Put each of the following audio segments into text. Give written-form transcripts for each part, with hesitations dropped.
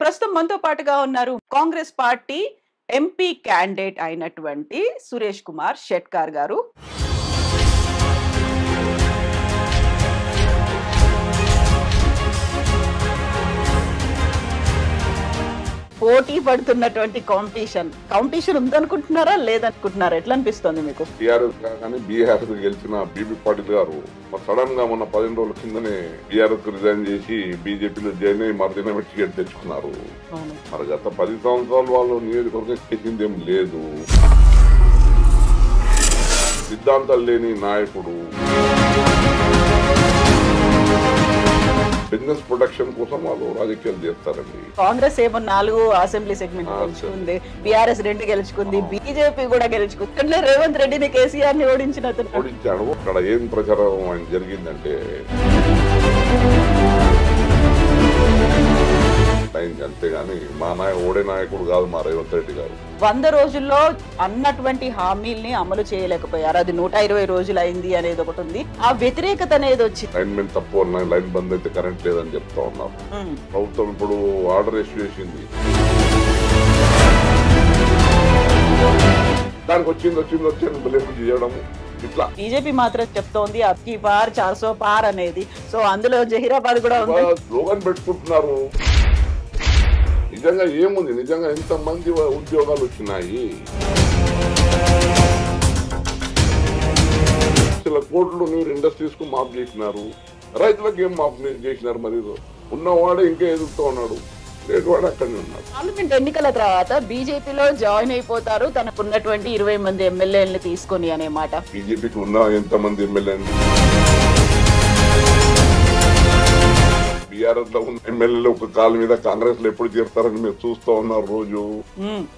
ప్రస్తుతం మనతో పాటుగా ఉన్నారు కాంగ్రెస్ పార్టీ ఎంపీ క్యాండిడేట్ అయినటువంటి సురేష్ కుమార్ షెట్కార్ గారు. పోటీ పడుతున్నటువంటి కాంపిటీషన్ ఉందనుకుంటున్నారా లేదనుకుంటున్నారా? ఎట్లా అనిపిస్తుంది మీకు? టీఆర్ఎస్ కానీ బీఆర్ఎస్ గెలిచిన బీబీ పాటిల్ గారు సడన్ గా మొన్న 15 రోజుల కిందనే టీఆర్ఎస్ కు రిజైన్ చేసి బీజేపీలో జాయిన్ అయ్యి మరుదిన టికెట్ తెచ్చుకున్నారు. మరి గత 10 సంవత్సరాలు వాళ్ళు నియోజకవర్గం చేసింది ఏం లేదు. సిద్ధాంతాలు లేని నాయకుడు, బిజినెస్ ప్రొటెక్షన్ కోసం వాళ్ళు రాజకీయాలు చేస్తారండి. కాంగ్రెస్ ఏమో 4 అసెంబ్లీ సెగ్మెంట్ గెలుచుకుంది, బీఆర్ఎస్ 2 గెలుచుకుంది, బీజేపీ కూడా గెలుచుకుంది. రేవంత్ రెడ్డిని కేసీఆర్ ని ఓడించాడు. అక్కడ ఏం ప్రచారం ఆయన జరిగిందంటే అంతేగాని మా ఓడే నాయకుడు కాదు మా రేవంత్ రెడ్డి గారు. 100 రోజుల్లో అన్నటువంటి హామీల్ని అమలు చేయలేకపోయారు. అది 120 రోజులు అయింది అనేది ఒకటి ఉంది. ఆ వ్యతిరేకత అనేది వచ్చింది. లైన్ తప్పు ఉన్నాయి, లైన్ బంద్ అయితే కరెంట్ లేదని చెప్తా ఉన్నారు. ప్రభుత్వం ఇప్పుడు ఆర్డర్ ఇష్యూ చేసింది, దానికి వచ్చింది బిల్లు చేయడం. ఇట్లా బీజేపీ మాత్రం చెప్తోంది అబ్కి పార్ 400 పార్ అనేది. సో అందులో జహీరాబాద్ కూడా స్లోగన్ పెట్టుకుంటున్నారు. నిజంగా ఏముంది? నిజంగా ఎంత మంది ఉద్యోగాలు వచ్చినాయి? కోట్లు మీరు ఇండస్ట్రీస్ కు మాఫ్ చేసినారు, రైతులకు ఏం మాఫ్ చేసినారు? మరి ఉన్నవాడే ఇంకా ఎదుగుతూ ఉన్నాడు, లేనివాడు అక్కడనే ఉన్నాడు. పార్లమెంట్ ఎన్నికల తర్వాత బీజేపీలో జాయిన్ అయిపోతారు తనకున్నటువంటి 20 మంది ఎమ్మెల్యేలను తీసుకొని అనే మాట. బీజేపీకి ఉన్న ఎంతమంది ఎమ్మెల్యేలు? బీఆర్ఎస్ లో ఉన్న ఎమ్మెల్యేలు ఒక కాలు మీద కాంగ్రెస్ లో ఎప్పుడు చేరుతారని మీరు చూస్తూ ఉన్నారు రోజు.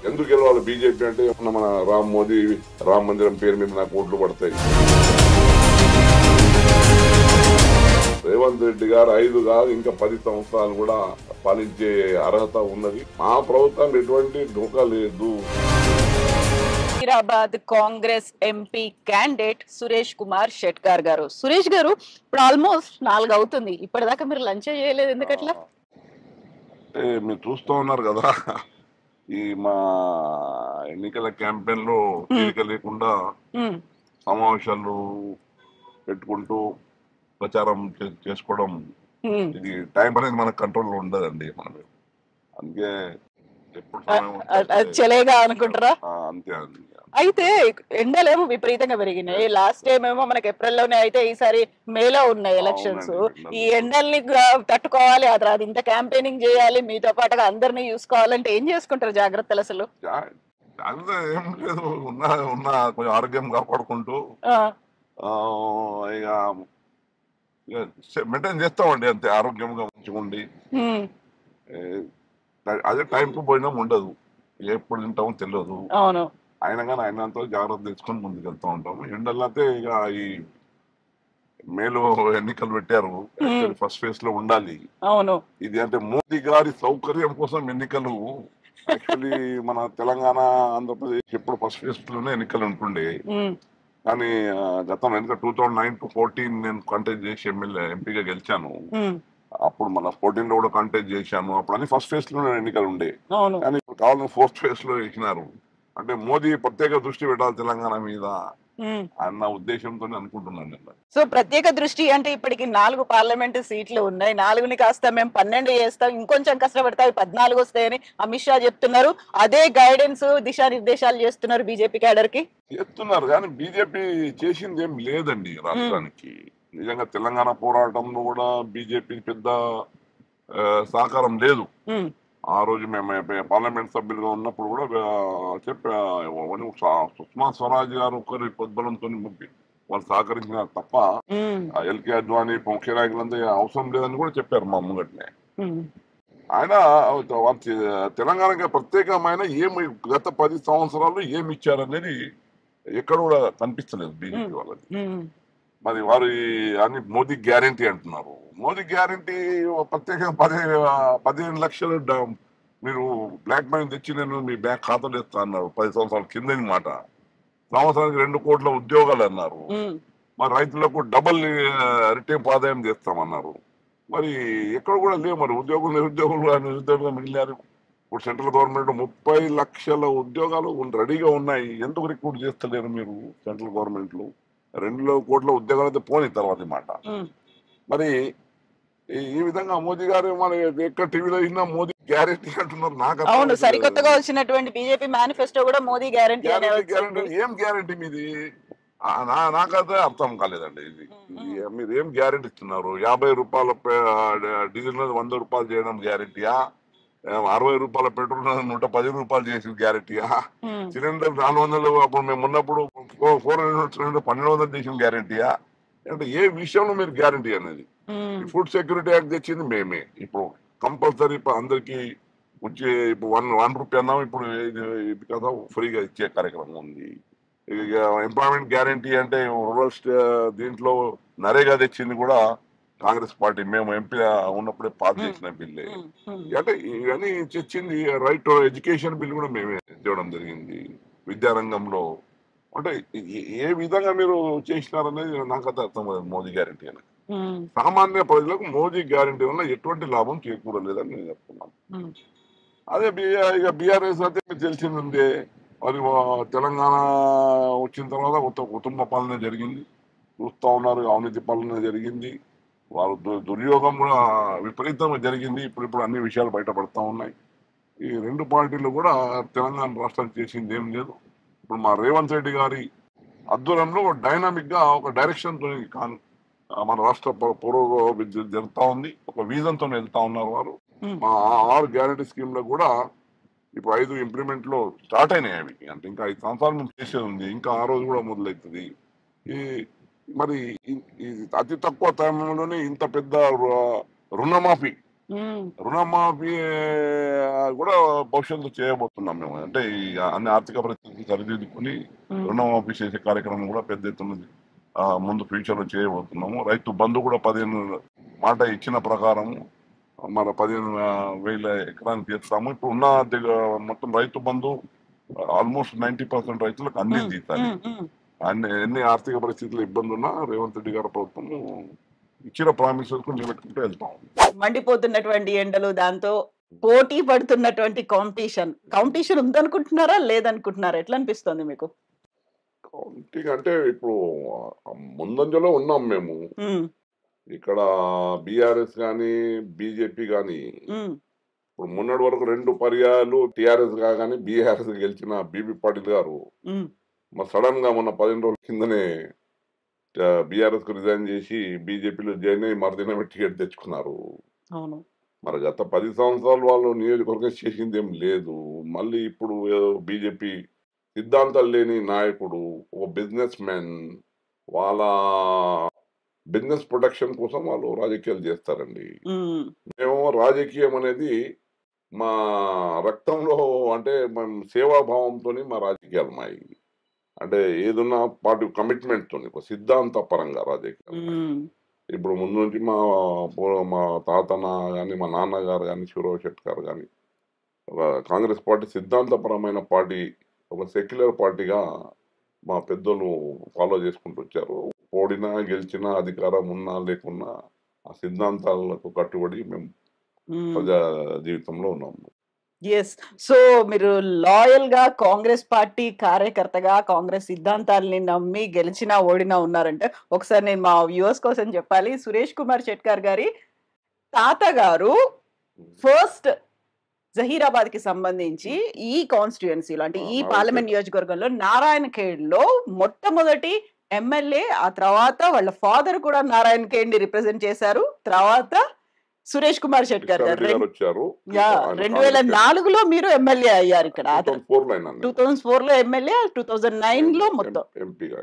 ఎందుకు గెలవాలి బీజేపీ అంటే? మన మోదీ రామ మందిరం పేరు మీద నాకు ఓట్లు పడతాయి. రేవంత్ రెడ్డి గారు 5 కాదు ఇంకా 10 సంవత్సరాలు కూడా పాలించే అర్హత ఉన్నది. మా ప్రభుత్వం ఎటువంటి ఢోకా లేదు. హైదరాబాద్ కాంగ్రెస్ ఎంపీ క్యాండిడేట్ సురేష్ కుమార్ షెట్కార్ గారు. సురేష్ గారు, ఇప్పుడు ఆల్మోస్ట్ 4 అవుతుంది, ఇప్పటిదాకా మీరు లంచ్ చేయలేదు, ఎందుకట్లా? మీరు చూస్తూ ఉన్నారు కదా, ఈ మా ఎన్నికల క్యాంపెయిన్ లో తీరిక లేకుండా సమావేశాలు పెట్టుకుంటూ ప్రచారం చేసుకోవడం, ఇది టైం అనేది మన కంట్రోల్లో ఉండదండి. మనం అందుకే చలేగా అనుకుంటారా? అంతే. అయితే ఎండలేమో విపరీతంగా పెరిగినాయి. లాస్ట్ టైం ఏమో మనకి ఏప్రిల్లోనే అయితే ఈసారి మేలో ఉన్నాయి ఎలక్షన్స్. ఈ ఎండల్ని తట్టుకోవాలి, ఆ తర్వాత ఇంత క్యాంపెయినింగ్ చేయాలి, మీతో పాటుగా అందరినీ చూసుకోవాలంటే ఏం చేసుకుంటారు జాగ్రత్తలు? అసలు ఏం లేదు, ఉన్న కొంచెం ఆరోగ్యం కాపాడుకుంటూ ఇక మెయింటైన్ చేస్తామండి, అంతే. ఆరోగ్యంగా ఉంచుకోండి. అదే టైంకు పోయినా ఉండదు, ఎప్పుడు తింటామో తెలియదు. అవును. అయినా కానీ ఆయనంతో జాగ్రత్త తెచ్చుకొని ముందుకు వెళ్తూ ఉంటాము. ఎండలైతే ఇక ఈ మేలో ఎన్నికలు పెట్టారు, ఫస్ట్ ఫేజ్ లో ఉండాలి. అవును. ఇది అంటే మోదీ గారి సౌకర్యం కోసం ఎన్నికలు. యాక్చువల్లీ మన తెలంగాణ, ఆంధ్రప్రదేశ్ ఎప్పుడు ఫస్ట్ ఫేజ్ లోనే ఎన్నికలు ఉంటుండే. కానీ గతం ఎందుకంటే 2009 to 14 నేను కంటెస్ట్ చేసి ఎంపీగా గెలిచాను. అప్పుడు మన 14 లో కూడా కంటెస్ట్ చేశాను. అప్పుడు అన్ని ఫస్ట్ ఫేజ్ లో ఎన్నికలు ఉండే. కానీ ఇప్పుడు కావాలని 4th ఫేజ్ లో వేసినారు. అంటే మోదీ ప్రత్యేక దృష్టి పెట్టాలి తెలంగాణ మీద అన్న ఉద్దేశంతో అనుకుంటున్నాను. సో ప్రత్యేక దృష్టి అంటే ఇప్పటికి 4 పార్లమెంటు సీట్లు ఉన్నాయి. 4ని కాస్త మేము 12 చేస్తాం, ఇంకొంచెం కష్టపడతాం, 14 వస్తాయని అమిత్ షా చెప్తున్నారు. అదే గైడెన్స్, దిశానిర్దేశాలు చేస్తున్నారు బీజేపీ క్యాడర్ కి. చేస్తున్నారు కానీ బీజేపీ చేసింది ఏం లేదండి రాష్ట్రానికి. నిజంగా తెలంగాణ పోరాటంలో కూడా బీజేపీ పెద్ద సహకారం లేదు. ఆ రోజు మేము పార్లమెంట్ సభ్యులుగా ఉన్నప్పుడు కూడా సుష్మా స్వరాజ్ గారు ఒకరి పొద్దుబలంతో వాళ్ళు సహకరించిన తప్ప ఎల్కే అద్వానీ ముఖ్య నాయకులంతా అవసరం లేదని కూడా చెప్పారు మా ముంగట్నే. ఆయన తెలంగాణకి ప్రత్యేకమైన ఏమి గత 10 సంవత్సరాలు ఏమి ఇచ్చారనేది ఎక్కడ కూడా కనిపిస్తలేదు బీజేపీ వాళ్ళకి. మరి వారు అన్ని మోదీ గ్యారంటీ అంటున్నారు. మోదీ గ్యారంటీ ప్రత్యేకంగా 15 లక్షలు మీరు బ్లాక్ మనీ తెచ్చి నేను మీ బ్యాంక్ ఖాతాలో ఇస్తా అన్నారు 10 సంవత్సరాల కిందని మాట. సంవత్సరానికి 2 కోట్ల ఉద్యోగాలు అన్నారు. మరి రైతులకు డబుల్ రిటర్న్ ఆదాయం చేస్తామన్నారు. మరి ఎక్కడ కూడా లేవు. మరి ఉద్యోగులు నిరుద్యోగులుగా మిగిలినారు. ఇప్పుడు సెంట్రల్ గవర్నమెంట్ 30 లక్షల ఉద్యోగాలు రెడీగా ఉన్నాయి. ఎందుకు రిక్రూట్ చేస్తలేరు మీరు సెంట్రల్ గవర్నమెంట్ లో? 2 కోట్ల ఉద్యోగాలు అయితే పోని తర్వాత మాట. మరి ఈ విధంగా మోదీ గారు మరి ఎక్కడ టీవీలో అయినా మోదీ గ్యారెంటీ అంటున్నారు. నాకు అర్థం అవును, అవుతలేదు. సరికొత్తగా వచ్చినటువంటి బీజేపీ మేనిఫెస్టో కూడా మోదీ గ్యారెంటీ అనే గ్యారెంటీ వచ్చింది. ఏం గ్యారెంటీ మీది? నాకైతే అర్థం కాలేదండి ఇది. మీరు ఏం గ్యారెంటీ ఇస్తున్నారు? 50 రూపాయల డీజిల్ మీద 100 రూపాయలు చేయడం గ్యారెంటీయా? 60 రూపాయల పెట్రోల్ 110 రూపాయలు చేసిన గ్యారెంటీయా? సిలిండర్ 400 అప్పుడు మేము ఉన్నప్పుడు 400 సిలిండర్ 1200 చేసిన గ్యారెంటీయా? అంటే ఏ విషయంలో మీరు గ్యారెంటీ అనేది? ఫుడ్ సెక్యూరిటీ యాక్ట్ తెచ్చింది మేమే. ఇప్పుడు కంపల్సరీ అందరికి వచ్చే ఇప్పుడు వన్ రూపీ అన్నాం, ఇప్పుడు ఇది కదా ఫ్రీగా ఇచ్చే కార్యక్రమం ఉంది. ఇక ఎంప్లాయ్మెంట్ గ్యారెంటీ అంటే రూరల్ దీంట్లో నరేగా తెచ్చింది కూడా కాంగ్రెస్ పార్టీ. మేము ఎంపీ ఉన్నప్పుడే పాస్ చేసిన బిల్లే. అంటే ఇవన్నీ తెచ్చింది. రైట్ టు ఎడ్యుకేషన్ బిల్ కూడా మేమే తేవడం జరిగింది విద్యారంగంలో. అంటే ఏ విధంగా మీరు చేసినారనేది నాకైతే అర్థం కాదు మోదీ గ్యారెంటీ అని. సామాన్య ప్రజలకు మోదీ గ్యారెంటీ వల్ల ఎటువంటి లాభం చేకూరలేదని నేను చెప్తున్నాను. అదే ఇక బీఆర్ఎస్ అయితే మీకు తెలిసిందే. మరి తెలంగాణ వచ్చిన తర్వాత కుటుంబ పాలన జరిగింది. చూస్తూ ఉన్నారు, అవినీతి పాలన జరిగింది. వాళ్ళు దుర్యోగం కూడా విపరీతంగా జరిగింది. ఇప్పుడు అన్ని విషయాలు బయటపడతా ఉన్నాయి. ఈ 2 పార్టీలు కూడా తెలంగాణ రాష్ట్రానికి చేసింది ఏం లేదు. ఇప్పుడు మా రేవంత్ రెడ్డి గారి ఆధ్వర్యంలో డైనామిక్ గా ఒక డైరెక్షన్ తో మన రాష్ట్ర పురోగతి జరుగుతా ఉంది. ఒక విజన్ తో వెళ్తా ఉన్నారు వారు. మా 6 గ్యారెంటీ స్కీమ్ లో కూడా ఇప్పుడు 5 ఇంప్లిమెంట్ లో స్టార్ట్ అయినాయి. అవి అంటే ఇంకా 5 సంవత్సరాల నుంచి చేసేది ఉంది. ఇంకా ఆ రోజు కూడా మొదలవుతుంది. ఈ మరి అతి తక్కువ టైంలోనే ఇంత పెద్ద రుణమాఫీ కూడా భవిష్యత్తు చేయబోతున్నాం మేము. అంటే ఈ అన్ని ఆర్థిక పరిస్థితులు సరిదిద్దుకుని రుణమాఫీ చేసే కార్యక్రమం కూడా పెద్ద ఎత్తున ముందు ఫ్యూచర్ లో చేయబోతున్నాము. రైతు బంధు కూడా 15 మాట ఇచ్చిన ప్రకారం మన 15,000 ఎకరానికి చేస్తాము. ఇప్పుడు ఉన్న మొత్తం రైతు బంధు ఆల్మోస్ట్ 90% రైతులకు అందింది. ఎన్ని ఆర్థిక పరిస్థితులు ఇబ్బంది ఉన్నా రేవంత్ రెడ్డి గారి ప్రభుత్వం ఇచ్చిన ప్రామిసెస్ నిలబెట్టుకుంటూ వెళ్తాం. మండిపోతున్నటువంటి ఎండలు, దాంతో పోటీ పడుతున్నటువంటి కాంపిటీషన్ ఉందనుకుంటున్నారా లేదనుకుంటున్నారా? ఎట్లా అనిపిస్తుంది మీకు? అంటే ఇప్పుడు ముందంజలో ఉన్నాం మేము. ఇక్కడ బీఆర్ఎస్ గాని బీజేపీ గాని ఇప్పుడు మొన్నటి వరకు 2 పర్యాయాలు టీఆర్ఎస్ కానీ బీఆర్ఎస్ గెలిచిన బీబీ పాటిల్ గారు సడన్ గా మొన్న 15 రోజుల కిందనే బీఆర్ఎస్ కు రిజైన్ చేసి బీజేపీలో జాయిన్ అయ్యి మరుదినమే టికెట్ తెచ్చుకున్నారు. మరి గత 10 సంవత్సరాలు వాళ్ళు నియోజకవర్గం చేసింది ఏం లేదు. మళ్ళీ ఇప్పుడు బీజేపీ సిద్ధాంతాలు లేని నాయకుడు, ఒక బిజినెస్ మ్యాన్, వాళ్ళ బిజినెస్ ప్రొటెక్షన్ కోసం వాళ్ళు రాజకీయాలు చేస్తారండి. మేము రాజకీయం అనేది మా రక్తంలో, అంటే మేము సేవాభావంతో మా రాజకీయాలు మాయి. అంటే ఏదన్నా పార్టీ కమిట్మెంట్ తోని ఒక సిద్ధాంత పరంగా రాజకీయాలు. ఇప్పుడు ముందు నుంచి మా తాతన కానీ మా నాన్నగారు కానీ శివరావు శెట్టి గారు కానీ కాంగ్రెస్ పార్టీ సిద్ధాంతపరమైన పార్టీ, ఒక సెక్యులర్ పార్టీగా మా పెద్దలు ఫాలో చేసుకుంటూ వచ్చారు. ఓడినా గెలిచినా అధికారం ఉన్నా లేకున్నా ఆ సిద్ధాంతాలకు కట్టుబడి మేము ప్రజా జీవితంలో ఉన్నాము. ఎస్. సో మీరు లాయల్ గా కాంగ్రెస్ పార్టీ కార్యకర్తగా కాంగ్రెస్ సిద్ధాంతాలని నమ్మి గెలిచినా ఓడినా ఉన్నారంటే, ఒకసారి నేను మా వ్యూవర్స్ కోసం చెప్పాలి, సురేష్ కుమార్ షెట్కర్ గారి తాతగారు ఫస్ట్ జహీరాబాద్ కి సంబంధించి ఈ కాన్స్టిట్యుయెన్సీలో, అంటే ఈ పార్లమెంట్ నియోజకవర్గంలో నారాయణ ఖేడ్ లో మొట్టమొదటి ఎమ్మెల్యే. ఆ తర్వాత వాళ్ళ ఫాదర్ కూడా నారాయణ ఖేడ్ ని రిప్రజెంట్ చేశారు. తర్వాత సురేష్ కుమార్ షెట్కర్ గారు 2004లో మీరు ఎమ్మెల్యే అయ్యారు ఇక్కడ. 2004 లో ఎమ్మెల్యే, 2009 లో మొత్తం ఎంపీగా.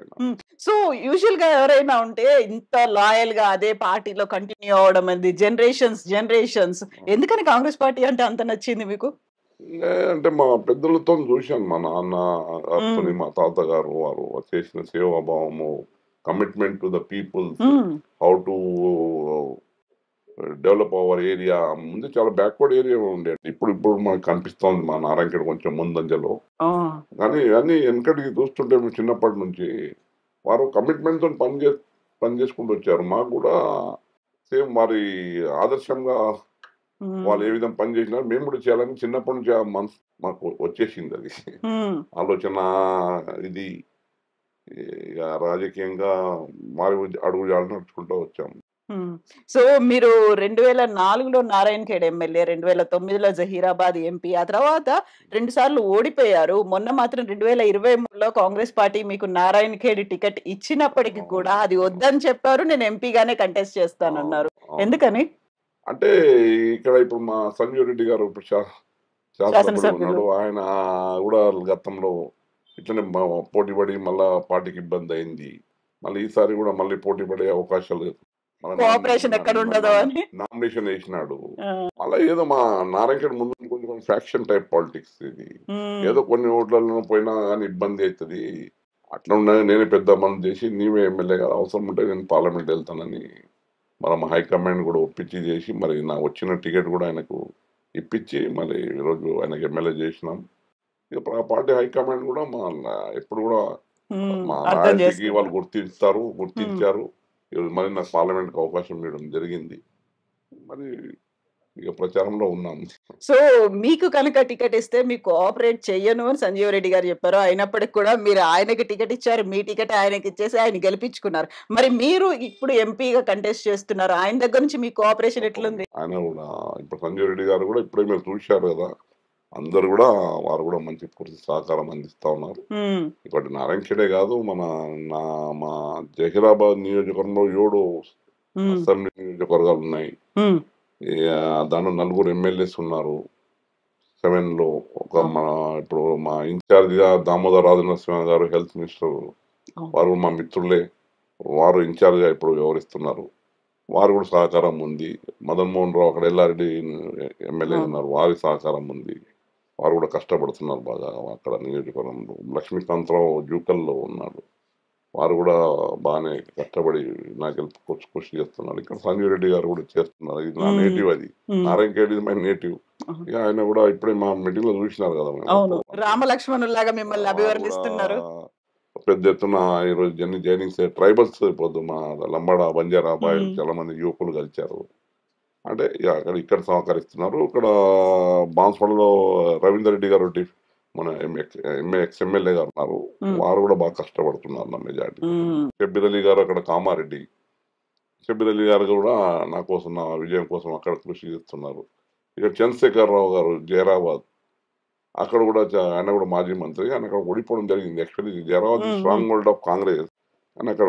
సో యూజువల్ గా ఎవరైనా ఉంటే ఇంత లాయల్ గా అదే పార్టీలో కంటిన్యూ అవడం అనేది జనరేషన్స్ ఎందుకని కాంగ్రెస్ పార్టీ అంటే అంత నచ్చింది మీకు? అంటే మా పెద్దలతో చూశాను, మా నాన్న మా తాతగారు వారు చేసిన సేవాభావము, commitment to the people, how to develop our area. ముందు చాలా బ్యాక్వర్డ్ ఏరియా ఉండేది. ఇప్పుడు మనకు కనిపిస్తోంది మా నారాయణఖేడ్ కొంచెం ముందంజలో. కానీ అన్ని వెనకటికి చూస్తుంటే మేము చిన్నప్పటి నుంచి వారు కమిట్మెంట్ తో పని చేసుకుంటూ వచ్చారు. మాకు కూడా సేమ్ వారి ఆదర్శంగా వాళ్ళు ఏ విధంగా పని చేసినా మేము కూడా చేయాలని చిన్నప్పటి నుంచి ఆ మనసు మాకు వచ్చేసింది అది ఆలోచన. ఇది ఇక రాజకీయంగా మారి అడుగు జాడలు నడుచుకుంటూ వచ్చాము. సో మీరు 2004లో నారాయణ ఖేడ్ ఎమ్మెల్యే, 2009లో జహీరాబాద్ ఎంపీ, ఆ తర్వాత 2 సార్లు ఓడిపోయారు. మొన్న మాత్రం 2023లో కాంగ్రెస్ పార్టీ మీకు నారాయణ ఖేడ్ టికెట్ ఇచ్చినప్పటికి కూడా అది వద్దని చెప్పారు. నేను ఎంపీగానే కంటెస్ట్ చేస్తానన్నారు. అవును. ఎందుకని? అంటే ఇక్కడ ఇప్పుడు మా సంజీవ్ రెడ్డి గారు ఇప్పుడు శాసనసభ్యుడు శాసనసభ్యులు. ఉన్నాడు. ఆయన కూడా గతంలో ఇట్లనే పోటీ పడి మళ్ళా పార్టీకి ఇబ్బంది అయింది. మళ్ళీ ఈసారి కూడా మళ్ళీ పోటీ పడే అవకాశాలు కోఆపరేషన్ ఎక్కడ ఉండదో అని. నామినేషన్ వేసినాడు. ఆ, అలా ఏదో మా నారాయణ ముందు కొంచెం ఫ్యాక్షన్ టైప్ పాలిటిక్స్ ఇది. ఉమ్, ఏదో కొన్ని ఓట్లలో పోయినా కానీ ఇబ్బంది అవుతుంది. అట్లా ఉన్నది నేనే పెద్ద మంది చేసి నీవే ఎమ్మెల్యే కదా, అవసరం ఉంటే నేను పార్లమెంట్ వెళ్తానని మనం హైకమాండ్ కూడా ఒప్పించి చేసి మరి నా వచ్చిన టికెట్ కూడా ఆయనకు ఇప్పించి మరి ఈరోజు ఆయనకు ఎమ్మెల్యే చేసినాం. ఇక పార్టీ హైకమాండ్ కూడా ఎప్పుడు కూడా మా అర్థం లాయల్టీకి చేసుకుంటా. వాళ్ళు గుర్తించారు. ఈరోజు మరి నాకు పార్లమెంట్కి అవకాశం ఇవ్వడం జరిగింది. మరి ఇక ప్రచారంలో ఉన్నాం. సో మీకు కనుక టికెట్ ఇస్తే మీకు కోఆపరేట్ చెయ్యను అని సంజీవ్ రెడ్డి గారు చెప్పారు. అయినప్పటికి కూడా మీరు ఆయనకి టికెట్ ఇచ్చారు. మీ టికెట్ ఆయనకి ఇచ్చేసి ఆయన గెలిపించుకున్నారు. మరి మీరు ఇప్పుడు ఎంపీగా కంటెస్ట్ చేస్తున్నారు. ఆయన దగ్గర నుంచి మీ కోఆపరేషన్ ఎట్లుంది? ఆయన కూడా ఇప్పుడు సంజయ్ రెడ్డి గారు కూడా ఇప్పుడే మీరు చూశారు కదా, అందరు కూడా వారు కూడా మంచి పూర్తి సహకారం అందిస్తా ఉన్నారు. ఉమ్, ఇప్పుడు నారాయణ ఖేడే కాదు మా జహీరాబాద్ నియోజకవర్గంలో 7 ఉమ్, అసెంబ్లీ నియోజకవర్గాలు ఉన్నాయి. ఉమ్, దాంట్లో 4 ఎమ్మెల్యేస్ ఉన్నారు. 7లో ఒక ఆ, ఇప్పుడు మా ఇన్ఛార్జిగా దామోదర్ రాజనరసింహ గారు హెల్త్ మినిస్టర్, ఆ, వారు మా మిత్రులే. వారు ఇన్ఛార్జిగా ఇప్పుడు వ్యవహరిస్తున్నారు. వారు కూడా సహకారం ఉంది. మదన్ మోహన్ రావు అక్కడ ఎల్లారెడ్డి ఎమ్మెల్యే ఆ, ఉన్నారు, వారి సహకారం ఉంది. వారు కూడా కష్టపడుతున్నారు బాగా అక్కడ నియోజకవర్గంలో. లక్ష్మీకాంతరావు జూకల్లో ఉన్నాడు, వారు కూడా బాగానే కష్టపడి నా గెలుపు కృషి చేస్తున్నారు. ఇక్కడ సంజయ్ రెడ్డి గారు కూడా చేస్తున్నారు. ఇది నా ఉమ్, నేటివ్, అది ఉమ్, నారాయణ ఖేడ్ ఇది మై నేటివ్. ఆహా. ఇక ఆయన కూడా ఇప్పుడే మా మీటింగ్ లో చూసినారు కదా మేము అవును, అప్పుడు. రామలక్ష్మణుల్లాగా మిమ్మల్ని వారు కూడా అభివర్ణిస్తున్నారు. పెద్ద ఎత్తున ఈరోజు జైనింగ్స్ ట్రైబల్స్ పొద్దు మా లంబాడ బంజారా బాయ్ ఉమ్, చాలా మంది యువకులు కలిశారు. అంటే ఇక ఇక్కడ సహకరిస్తున్నారు. ఇక్కడ బాన్స్వాడలో రవీందర్ రెడ్డి గారు మన ఎక్స్ ఎమ్మెల్యే గారు ఉన్నారు. ఉమ్, వారు కూడా బాగా కష్టపడుతున్నారు నా మెజార్టీ. ఉమ్, షబ్బీర్ అలీ గారు అక్కడ కామారెడ్డి, షబ్బీర్ అలీ గారు కూడా నా కోసం, నా విజయం కోసం అక్కడ కృషి చేస్తున్నారు. ఇక చంద్రశేఖర్ రావు గారు జైరాబాద్, అక్కడ కూడా ఆయన కూడా మాజీ మంత్రి. ఆయన అక్కడ ఓడిపోవడం జరిగింది. Actually Zaheerabad um, um. Strong hold of Congress అని అక్కడ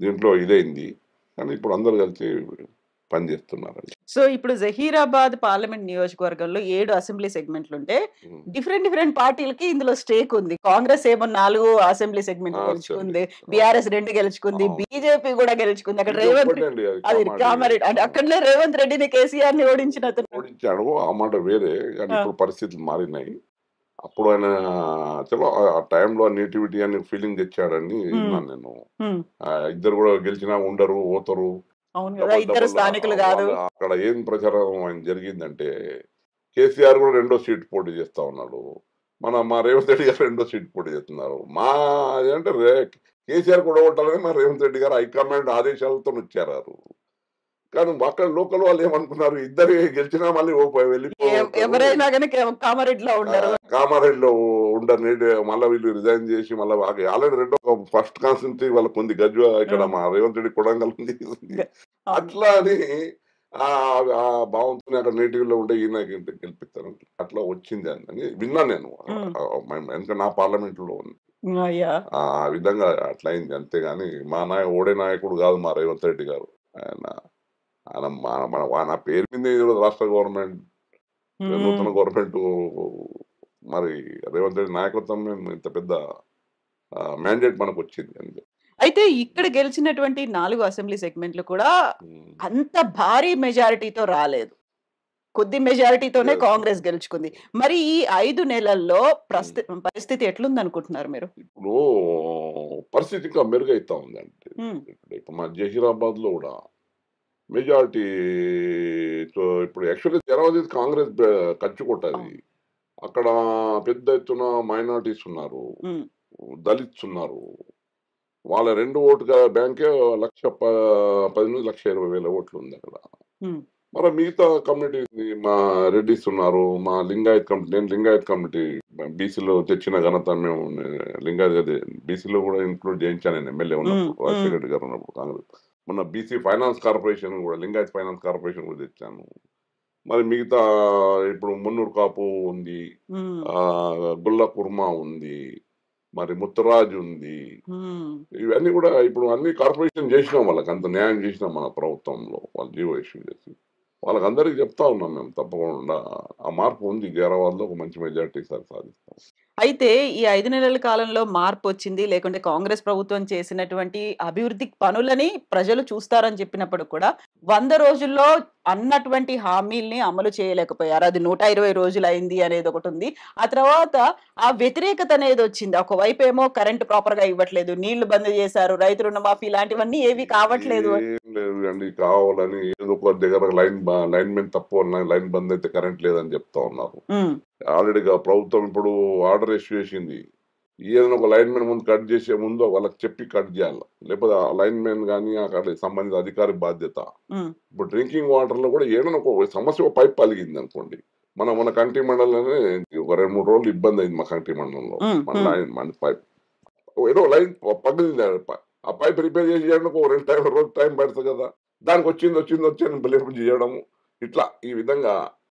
దీంట్లో ఇదైంది. కానీ ఇప్పుడు అందరు కలిసి పనిచేస్తున్నారండి. సో ఇప్పుడు జహీరాబాద్ పార్లమెంట్ నియోజకవర్గంలో 7 అసెంబ్లీ సెగ్మెంట్లు ఉంటే ఉమ్. డిఫరెంట్ పార్టీలకి ఇందులో స్టేక్ ఉంది. కాంగ్రెస్ ఏమో 4 అసెంబ్లీ సెగ్మెంట్లు అసెంబ్లీ గెలుచుకుంది, బీఆర్ఎస్ 2 గెలుచుకుంది, అవును. బీజేపీ కూడా గెలుచుకుంది. అక్కడ ఇది రేవంత్ ఒక్కటండి, అది అది కామారెడ్డి కామారెడ్డి అంటే అక్కడనే రేవంత్ రెడ్డిని కేసీఆర్ ని ఓడించిన అతను. ఓడించాడు. ఆ మాట వేరే, కానీ ఆ, ఇప్పుడు పరిస్థితులు మారినాయి. అప్పుడు ఆయన చలో ఆ టైంలో నేటివిటీ అని ఫీలింగ్ తెచ్చాడని ఉమ్, విన్నాను నేను. ఉమ్. ఇద్దరు కూడా గెలిచినా ఉండరు, పోతారు, అవును కదా, డబల్ ఇద్దరు డబల్ స్థానికులు కాదు. వాళ్ళు అక్కడ ఏం ప్రచారం ఆయన జరిగిందంటే కేసీఆర్ కూడా 2వ సీట్ పోటీ చేస్తా ఉన్నాడు. మా రేవంత్ రెడ్డి గారు 2వ సీట్ పోటీ చేస్తున్నారు. అంటే కేసీఆర్ కూడా ఓటాలని మా రేవంత్ రెడ్డి గారు హైకమాండ్ ఆదేశాలతో వచ్చారు. కానీ అక్కడ లోకల్ వాళ్ళు ఏమనుకున్నారు, ఇద్దరు గెలిచినా మళ్ళీ వెళ్ళిపోతారు, ఎవరైనా కానీ కామారెడ్డిలో ఉండరు. కామారెడ్డిలో ఉండరు, మళ్ళీ వీళ్ళు రిజైన్ చేసి మళ్ళీ ఆల్రెడీ ఫస్ట్ కాన్స్టిట్యూన్సీ వాళ్ళకు ఉంది గజ్వా, ఇక్కడ మా రేవంత్ రెడ్డి కొడంగల్ ఉంది. అవును. అట్లా అని ఆ ఆ భావంతో అక్కడ నేటివ్ లో ఉంటే ఈయన గెలిపిస్తారు, అట్లా వచ్చింది అని విన్నా నేను. ఎందుకంటే నా పార్లమెంట్ లో ఉంది. అయ్యా. ఆ విధంగా అట్లా అయింది. అంతేగాని ఓడే నాయకుడు కాదు మా రేవంత్ రెడ్డి గారు. ఆయన ఆయన నా పేరు మీద ఈరోజు రాష్ట్ర గవర్నమెంట్, నూతన గవర్నమెంట్, మరి రేవంత్ రెడ్డి నాయకత్వం ఇంత పెద్ద మ్యాండేట్ మనకు వచ్చింది అంతే. అయితే ఇక్కడ గెలిచినటువంటి 4 అసెంబ్లీ సెగ్మెంట్లు కూడా అంత భారీ మెజారిటీతో రాలేదు. కొద్ది మెజారిటీతోనే Yes. కాంగ్రెస్ గెలుచుకుంది. మరి ఈ 5 నెలల్లో పరిస్థితి ఎట్లుందనుకుంటున్నారు మీరు? ఇప్పుడు పరిస్థితి ఇంకా మెరుగైతా ఉంది. అంటే హ్మ్. ఇప్పుడు మా జహీరాబాద్ లో కూడా మెజారిటీ ఇప్పుడు యాక్చువల్లీ జరావది కాంగ్రెస్ ఖర్చు కొట్టది. అవును. అక్కడ పెద్ద ఎత్తున మైనారిటీస్ ఉన్నారు, హ్మ్. దళిత్స్ ఉన్నారు, వాళ్ళ 2 ఓటు బ్యాంకే 1,10,20,20,000 ఓట్లు ఉంది అక్కడ. ఉమ్, మరి మిగతా కమ్యూనిటీ మా రెడ్డిస్ ఉన్నారు, మా లింగాయత్ కమిటీ, నేను లింగాయత్ కమిటీ బీసీలో తెచ్చిన ఘనత మేము లింగాయత్ అదే బీసీలో కూడా ఇంక్లూడ్ చేయించాను నేను ఎమ్మెల్యే ఉమ్, ఉన్నప్పుడు, ఉమ్, రాజశేఖర రెడ్డి గారు ఉన్నప్పుడు కాంగ్రెస్. మొన్న బీసీ ఫైనాన్స్ కార్పొరేషన్ కూడా లింగాయత్ ఫైనాన్స్ కార్పొరేషన్ కూడా తెచ్చాను. మరి మిగతా ఇప్పుడు మున్నూరు కాపు ఉంది, ఉమ్, ఆ గుల్ల కుర్మా ఉంది, మరి ముత్తరాజు ఉంది. ఉమ్. ఇవన్నీ కూడా ఇప్పుడు అన్ని కార్పొరేషన్ చేసినాం, వాళ్ళకి అంత న్యాయం చేసినాం మన ప్రభుత్వంలో, వాళ్ళు జీవో ఇష్యూ చేసి వాళ్ళకి అందరికి చెప్తా ఉన్నాం మేము తప్పకుండా ఆ మార్పు ఉంది. హైదరాబాద్లో ఒక మంచి మెజార్టీ సార్ సాధిస్తాం. అయితే ఈ 5 నెలల కాలంలో మార్పొచ్చింది. లేకుంటే కాంగ్రెస్ ప్రభుత్వం చేసినటువంటి అభివృద్ధి పనులని ప్రజలు చూస్తారని చెప్పినప్పుడు కూడా 100 రోజుల్లో అన్నటువంటి హామీల్ని అమలు చేయలేకపోయారు. అది 120 రోజులయింది అనేదొకటుంది. ఆ తర్వాత ఆ వ్యతిరేకత అనేదొచ్చింది. ఒకవైపేమో కరెంట్ ప్రాపర్‌గా ఇవ్వట్లేదు. నీళ్లు బంద్ చేశారు. రైతు రుణమాఫీ ఇలాంటివన్నీ ఏవి కావట్లేదు. ఏం లేదు అండి, కావాలని ఏదో ఒక దగ్గర లైన్ మెన్ తప్పు లైన్ బంద్ అయితే కరెంట్ లేదని చెప్తా ఉన్నారు. హ్మ్. ఆల్రెడీగా ప్రభుత్వం ఇప్పుడు ఆర్డర్ ఇష్యూ చేసింది, ఏదైనా ఒక లైన్ మెన్ ముందు కట్ చేసే ముందు వాళ్ళకి చెప్పి కట్ చేయాలి, లేకపోతే ఆ లైన్ మెన్ కానీ అక్కడ సంబంధిత అధికారి బాధ్యత. హ్మ్. ఇప్పుడు డ్రింకింగ్ వాటర్ లో కూడా ఏదైనా ఒక సమస్య, ఒక పైప్ పలిగింది అనుకోండి, మన కంటి మండలంలోనే ఒక 2-3 రోజులు ఇబ్బంది అయింది మా కంటి మండలంలో. హ్మ్. మన హ్మ్. లైన్ మన పైప్ ఏదో లైన్ పగిలింది, ఆ పైప్ రిపేర్ చేసి చేయడానికి ఒక 2 రోజులు టైం పడుతుంది కదా, దానికి వచ్చింది బిల్లింపు చేయడము. ఇట్లా ఈ విధంగా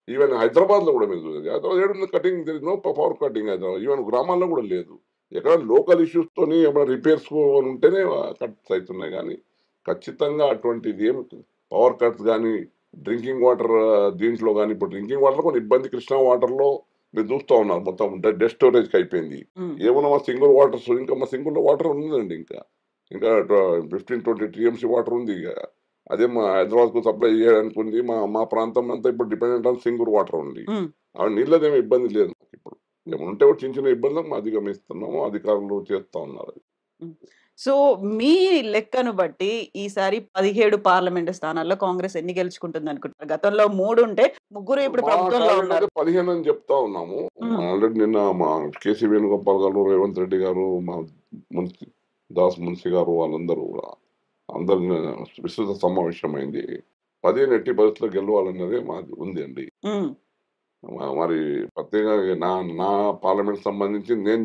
ఈవెన్ హైదరాబాద్ లో కూడా మీరు చూడండి, హైదరాబాద్ ఏడుంది cutting, no power cutting Hyderabad, even గ్రామాల్లో కూడా లేదు. ఎక్కడ లోకల్ ఇష్యూస్ తోని ఏమైనా రిపేర్స్ ఉంటేనే కట్స్ అవుతున్నాయి, కానీ ఖచ్చితంగా అటువంటిది ఏం పవర్ కట్స్ కానీ డ్రింకింగ్ వాటర్ దీంట్లో కానీ, ఇప్పుడు డ్రింకింగ్ వాటర్ కూడా ఇబ్బంది. కృష్ణా వాటర్ లో మీరు చూస్తూ ఉన్నారు మొత్తం డెడ్ స్టోరేజ్ అయిపోయింది. హ్మ్. ఏమన్నా మా సింగిల్ వాటర్స్, ఇంకా మా సింగిల్ వాటర్ ఉందండి, ఇంకా 15-20 టీఎంసీ వాటర్ ఉంది. ఇక అదే మా హైదరాబాద్ కు సప్లై చేయడానికి ఉంది. మా మా ప్రాంతం అంతా ఇప్పుడు డిపెండెంట్ ఆన్ సింగూర్ వాటర్ ఉంది. హ్మ్. ఆ నీళ్ళదేమో ఇబ్బంది లేదు మాకు ఇప్పుడు. ఏమైనా ఉంటే కూడా చిన్న ఇబ్బందులు అధిగమిస్తున్నాము, అధికారులు చేస్తా ఉన్నారు. హ్మ్. సో, మీ లెక్కను బట్టి ఈసారి 17 పార్లమెంటు స్థానాల్లో కాంగ్రెస్ ఎన్ని గెలుచుకుంటుందనుకుంటున్నారు? గతంలో 3 ఉంటే ముగ్గురు ఇప్పుడు మా ప్రభుత్వంలో టార్గెట్ అయితే ఉన్నారు. 15 అని చెప్తా ఉన్నాము. హ్మ్. ఆల్రెడీ నిన్న మా కేసీ వేణుగోపాల్ గారు, రేవంత్ రెడ్డి గారు, మా మున్సి దాస్ మున్సి గారు వాళ్ళందరూ కూడా అందరు విస్తృత సమావేశం అయింది. 15 ఎట్టి పరిస్థితుల్లో గెలవాలన్నదే మాది ఉంది అండి. హ్మ్. మరి ప్రత్యేకంగా నా నా పార్లమెంట్ సంబంధించి నేను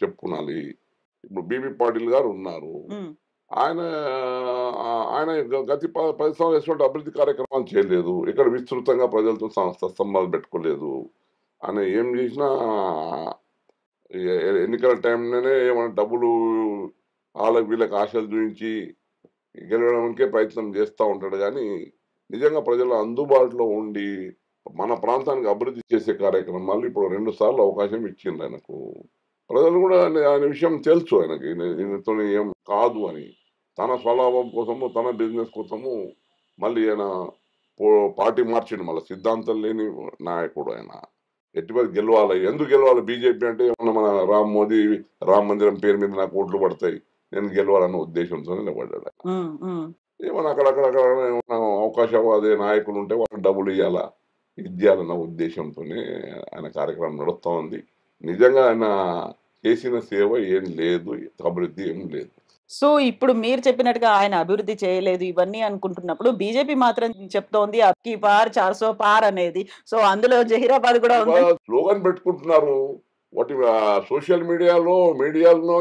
చెప్పుకునాలి. ఇప్పుడు బీబీ పాటిల్ గారు ఉన్నారు. హ్మ్. ఆయన ఆయన గత 10 సంవత్సరాలు ఎటువంటి అభివృద్ధి కార్యక్రమాలు చేయలేదు. ఇక్కడ విస్తృతంగా ప్రజలతో సత్సంబంధాలు పెట్టుకోలేదు. ఆయన ఏం చేసినా ఎన్నికల టైంలోనే ఏమైనా డబ్బులు వాళ్ళకి వీళ్ళకి ఆశలు చూయించి గెలవడానికే ప్రయత్నం చేస్తా ఉంటాడు గానీ, నిజంగా ప్రజల అందుబాటులో ఉండి, మన ప్రాంతానికి అభివృద్ధి చేసే కార్యక్రమాలు ఇప్పుడు 2 సార్లు అవకాశం ఇచ్చిండ్రు ఆయనకు. ప్రజలు కూడా ఆయన విషయం తెలుసు ఆయనకి. ఈయనతోని ఏం కాదు అని. తన స్వలాభం కోసము, తన బిజినెస్ కోసము మళ్ళీ ఆయన పో పార్టీ మార్చిండు. మళ్ళా సిద్ధాంతం లేని నాయకుడు ఆయన. ఎట్టి పరిస్థితి గెలవాలి. ఎందుకు గెలవాలి బీజేపీ అంటే, ఏమన్నా మన మోదీ రామ మందిరం పేరు మీద నాకు ఓట్లు పడతాయి, నేను గెలవాలన్న ఉద్దేశంతోనే నిలబడ్డాడు. హ్మ్. హ్మ్. ఏమన్నా అక్కడక్కడ ఏమన్నా అవకాశవాది నాయకులు ఉంటే వాళ్ళకి డబ్బులు ఇయ్యాలా, ఇది చేయాలన్న ఉద్దేశంతోనే ఆయన కార్యక్రమం నడుస్తా ఉంది. నిజంగా ఆయన చేసిన సేవ ఏం లేదు, అభివృద్ధి ఏం లేదు. సో, ఇప్పుడు మీరు చెప్పినట్టుగా ఆయన అభివృద్ధి చేయలేదు ఇవన్నీ అనుకుంటున్నప్పుడు బీజేపీ మాత్రం చెప్తోంది అబ్ కీ బార్ 400 పార్ అనేది. సో, అందులో జహీరాబాద్ కూడా ఇవాళ ఉందని. స్లోగన్ పెట్టుకుంటున్నారు. వాటి సోషల్ మీడియాలో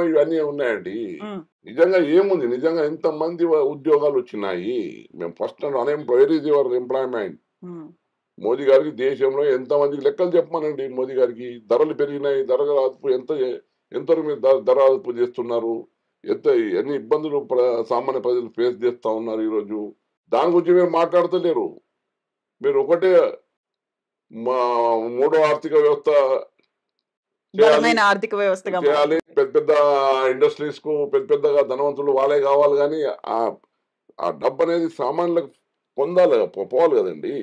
ఇవన్నీ ఉన్నాయండి. హ్మ్. నిజంగా ఏముంది? నిజంగా ఎంతమంది ఉద్యోగాలు వచ్చినాయి? మేము first where is your employment? హ్మ్. మోదీ గారికి దేశంలో ఎంతమందికి లెక్కలు చెప్పమనండి. మోదీ గారికి ధరలు పెరిగినాయి, ధరల అదుపు ఎంతవరకు మీరు ధర అదుపు చేస్తున్నారు? ఎంత ఎన్ని ఇబ్బందులు సామాన్య ప్రజలు ఫేస్ చేస్తా ఉన్నారు ఈరోజు. దాని గురించి మీరు మాట్లాడతలేరు. మీరు ఒకటే మా మూడో ఆర్థిక వ్యవస్థ చేయాలి, బలమైన ఆర్థిక వ్యవస్థగా చేయాలి. పెద్ద పెద్ద ఇండస్ట్రీస్‌కు పెద్దగా ధనవంతులు వాళ్ళే కావాలి గానీ, ఆహ్, ఆ డబ్బనేది సామాన్యులకు పొందాలి, పోవాలి గదండీ.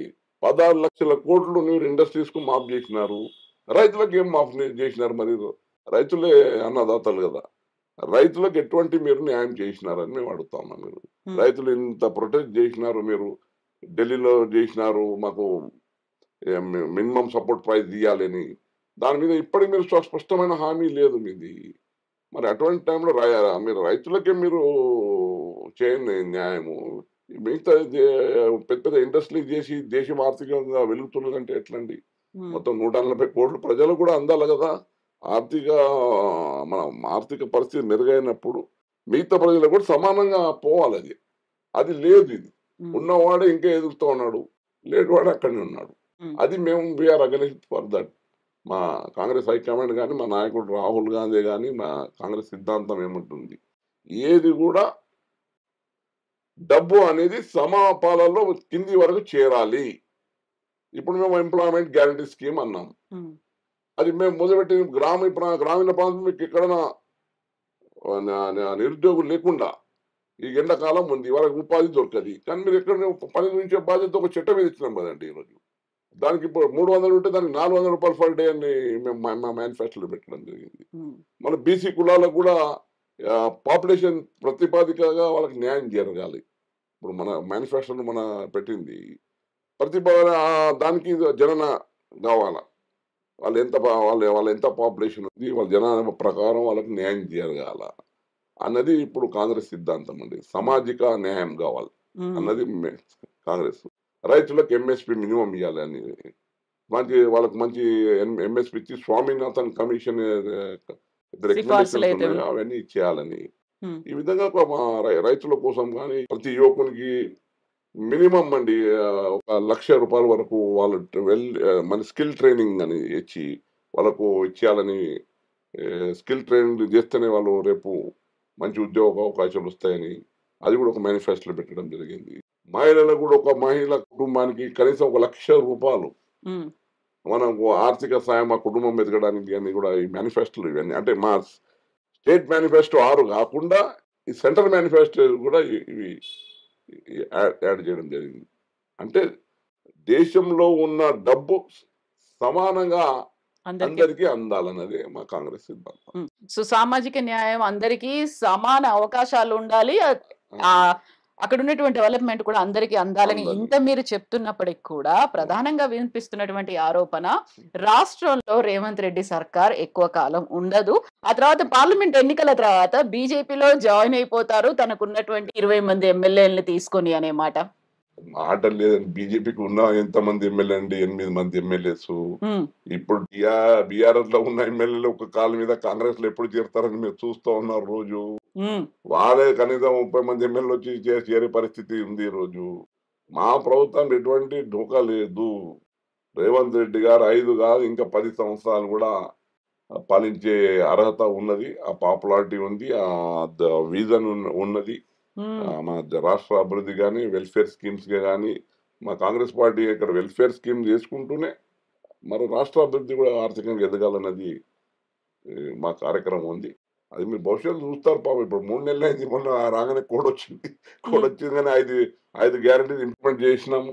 16,00,000 కోట్లు మీరు ఇండస్ట్రీస్‌కు మాఫ్ జేసినారు. రైతులకేం మాఫ్ జేసినారు మరి? రైతులే అన్నదాతలు గదా! రైతులకు ఎటువంటి మీరు న్యాయం చేసినారని మేము అడుగుతా ఉన్నాం మీరు. హ్మ్. రైతులు ఇంత ప్రొటెస్ట్ జేసినారు మీరు. ఢిల్లీలో జేసినారు మాకు మినిమమ్ సపోర్ట్ ప్రైస్ ఇయ్యాలని. దాని మీద ఇప్పటికి మీరు స్పష్టమైన హామీ లేదు మీది. మరి అటువంటి టైంలో మీరు రైతులకే మీరు చేయండి న్యాయము. మిగతా పెద్ద పెద్ద ఇండస్ట్రీలు చేసి దేశం ఆర్థికంగా వెలుగుతున్నదంటే ఎట్లండి? ఉమ్, మొత్తం 140 కోట్లు ప్రజలు కూడా అందాలి కదా! ఆర్థిక మన ఆర్థిక పరిస్థితి మెరుగైనప్పుడు మిగతా ప్రజలకు కూడా సమానంగా పోవాలది. అది లేదు ఇది. ఉమ్, ఉన్నవాడే ఇంకా ఎదుగుతూ ఉన్నాడు. లేనివాడు అక్కడనే ఉన్నాడు. ఉమ్, అది మేము వీఆర్ అగైన్స్ట్ ఫర్ దట్. మా కాంగ్రెస్ హైకమాండ్ గాని, మా నాయకుడు రాహుల్ గాంధీ గాని, మా కాంగ్రెస్ సిద్ధాంతం ఏముంటుంది? ఏది కూడా డబ్బు అనేది సమపాలలో కింది వరకు చేరాలి. ఇప్పుడు మేము ఎంప్లాయ్‌మెంట్ గ్యారంటీ స్కీమ్ అన్నాం. ఉమ్, అది మేము మొదలుపెట్టిన గ్రామీణ ప్రాంతం మీకు ఎక్కడైనా నిరుద్యోగులు లేకుండా ఈ ఎండాకాలం ఉంది. వాళ్ళకి ఉపాధి దొరకది. కానీ మీరు ఎక్కడ పని నుంచే బాధ్యత ఒక చట్టం మీద ఇచ్చినాం కదండీ ఈరోజు. దానికి ఇప్పుడు 300 ఉంటే దానికి రూ. 400 పర్ డే అని మేము మా మేనిఫెస్టోలో పెట్టడం జరిగింది. ఉమ్, మన బీసీ కులాలకు కూడా పాపులేషన్ ప్రతిపాదికగా వాళ్ళకి న్యాయం జరగాలి. ఇప్పుడు మన మేనిఫెస్టోలో పెట్టింది. దానికి జనన కావాల. వాళ్ళు ఎంత పాపులేషన్ ఉంది. వాళ్ళ జనాభా ప్రకారం వాళ్ళకి న్యాయం జరగాల. అన్నది ఇప్పుడు కాంగ్రెస్ సిద్ధాంతం అండి. సామాజిక న్యాయం కావాలి ఉమ్, అన్నది కాంగ్రెస్. రైతులకు ఎంఎస్పీ మినిమం ఇవ్వాలని వాళ్ళకి మంచి ఎంఎస్పీ ఇచ్చి స్వామినాథన్ కమిషన్ సిఫార్సులు రికమెండేషన్స్ అయితే ఉన్నాయో అవన్నీ ఇచ్చేయాలని. ఉమ్, ఈ విధంగా మా రైతుల కోసం కానీ ప్రతి యువకునికి మినిమం అండి ఒక ₹1,00,000 వరకు వాళ్ళు మన స్కిల్ ట్రైనింగ్ అని ఇచ్చి వాళ్ళకు ఇచ్చేయాలని. స్కిల్ ట్రైనింగ్ చేస్తేనే వాళ్ళు రేపు మంచి ఉద్యోగ అవకాశాలు వస్తాయని అది కూడా ఒక మేనిఫెస్టోలో పెట్టడం జరిగింది. మహిళలకు కూడా ఒక మహిళ కుటుంబానికి కనీసం ₹1,00,000 ఉమ్, మనకు ఆర్థిక సాయం ఆ కుటుంబం ఎదగడానికి అని కూడా ఈ మేనిఫెస్టోలు ఇవన్నీ అంటే మా స్టేట్ మేనిఫెస్టో 6 కాకుండా ఈ సెంట్రల్ మేనిఫెస్టో కూడా ఇవి యాడ్ చేయడం జరిగింది. అంటే దేశంలో ఉన్న డబ్బు సమానంగా అందరికీ అందరికీ అందాలన్నది మా కాంగ్రెస్ సిద్ధాంతం. సో సామాజిక న్యాయం అందరికీ సమాన అవకాశాలు ఉండాలి. ఆ, అక్కడ ఉన్నటువంటి డెవలప్మెంట్ కూడా అందరికీ అందాలని అందాలి. ఇంత మీరు చెప్తున్నప్పటికి కూడా ప్రధానంగా వినిపిస్తున్నటువంటి ఆరోపణ రాష్ట్రంలో రేవంత్ రెడ్డి సర్కార్ ఎక్కువ కాలం ఉండదు. ఆ తర్వాత పార్లమెంట్ ఎన్నికల తర్వాత బీజేపీలో జాయిన్ అయిపోతారు తనకున్నటువంటి 20 మంది ఎమ్మెల్యేలని తీసుకొని అనే మాట. మాట లేదండి. బీజేపీకి ఉన్న ఎంతమంది ఎమ్మెల్యే అండి? 8 మంది ఎమ్మెల్యేస్. ఉమ్, ఇప్పుడు బీఆర్ఎస్ లో ఉన్న ఎమ్మెల్యేలు ఒక కాలు మీద కాంగ్రెస్ లో ఎప్పుడు చేరుతారని మీరు చూస్తూ ఉన్నారు రోజు. ఉమ్, వాళ్ళే కనీసం 30 మంది ఎమ్మెల్యేలు వచ్చి చేరే పరిస్థితి ఉంది ఈ రోజు. మా ప్రభుత్వం ఎటువంటి ఢోకా లేదు. రేవంత్ రెడ్డి గారు 5 కాదు ఇంకా 10 సంవత్సరాలు కూడా పాలించే అర్హత ఉన్నది. ఆ పాపులారిటీ ఉంది. ఆ విజన్ ఉన్నది. ఉమ్, మన రాష్ట్ర అభివృద్ధి కానీ వెల్ఫేర్ స్కీమ్స్ కానీ మా కాంగ్రెస్ పార్టీ ఇక్కడ వెల్ఫేర్ స్కీమ్ చేసుకుంటూనే మరి రాష్ట్ర అభివృద్ధి కూడా ఆర్థికంగా ఎదగాలన్నది మా కార్యక్రమం ఉంది. అది మీరు భవిష్యత్తు చూస్తారు పాపం. ఇప్పుడు 3 నెలలు అయింది. మొన్న రాగానే కోడ్ వచ్చింది. కోడ్ ఉమ్, వచ్చింది కానీ 5 గ్యారెంటీలు ఇంప్లిమెంట్ చేసినాము.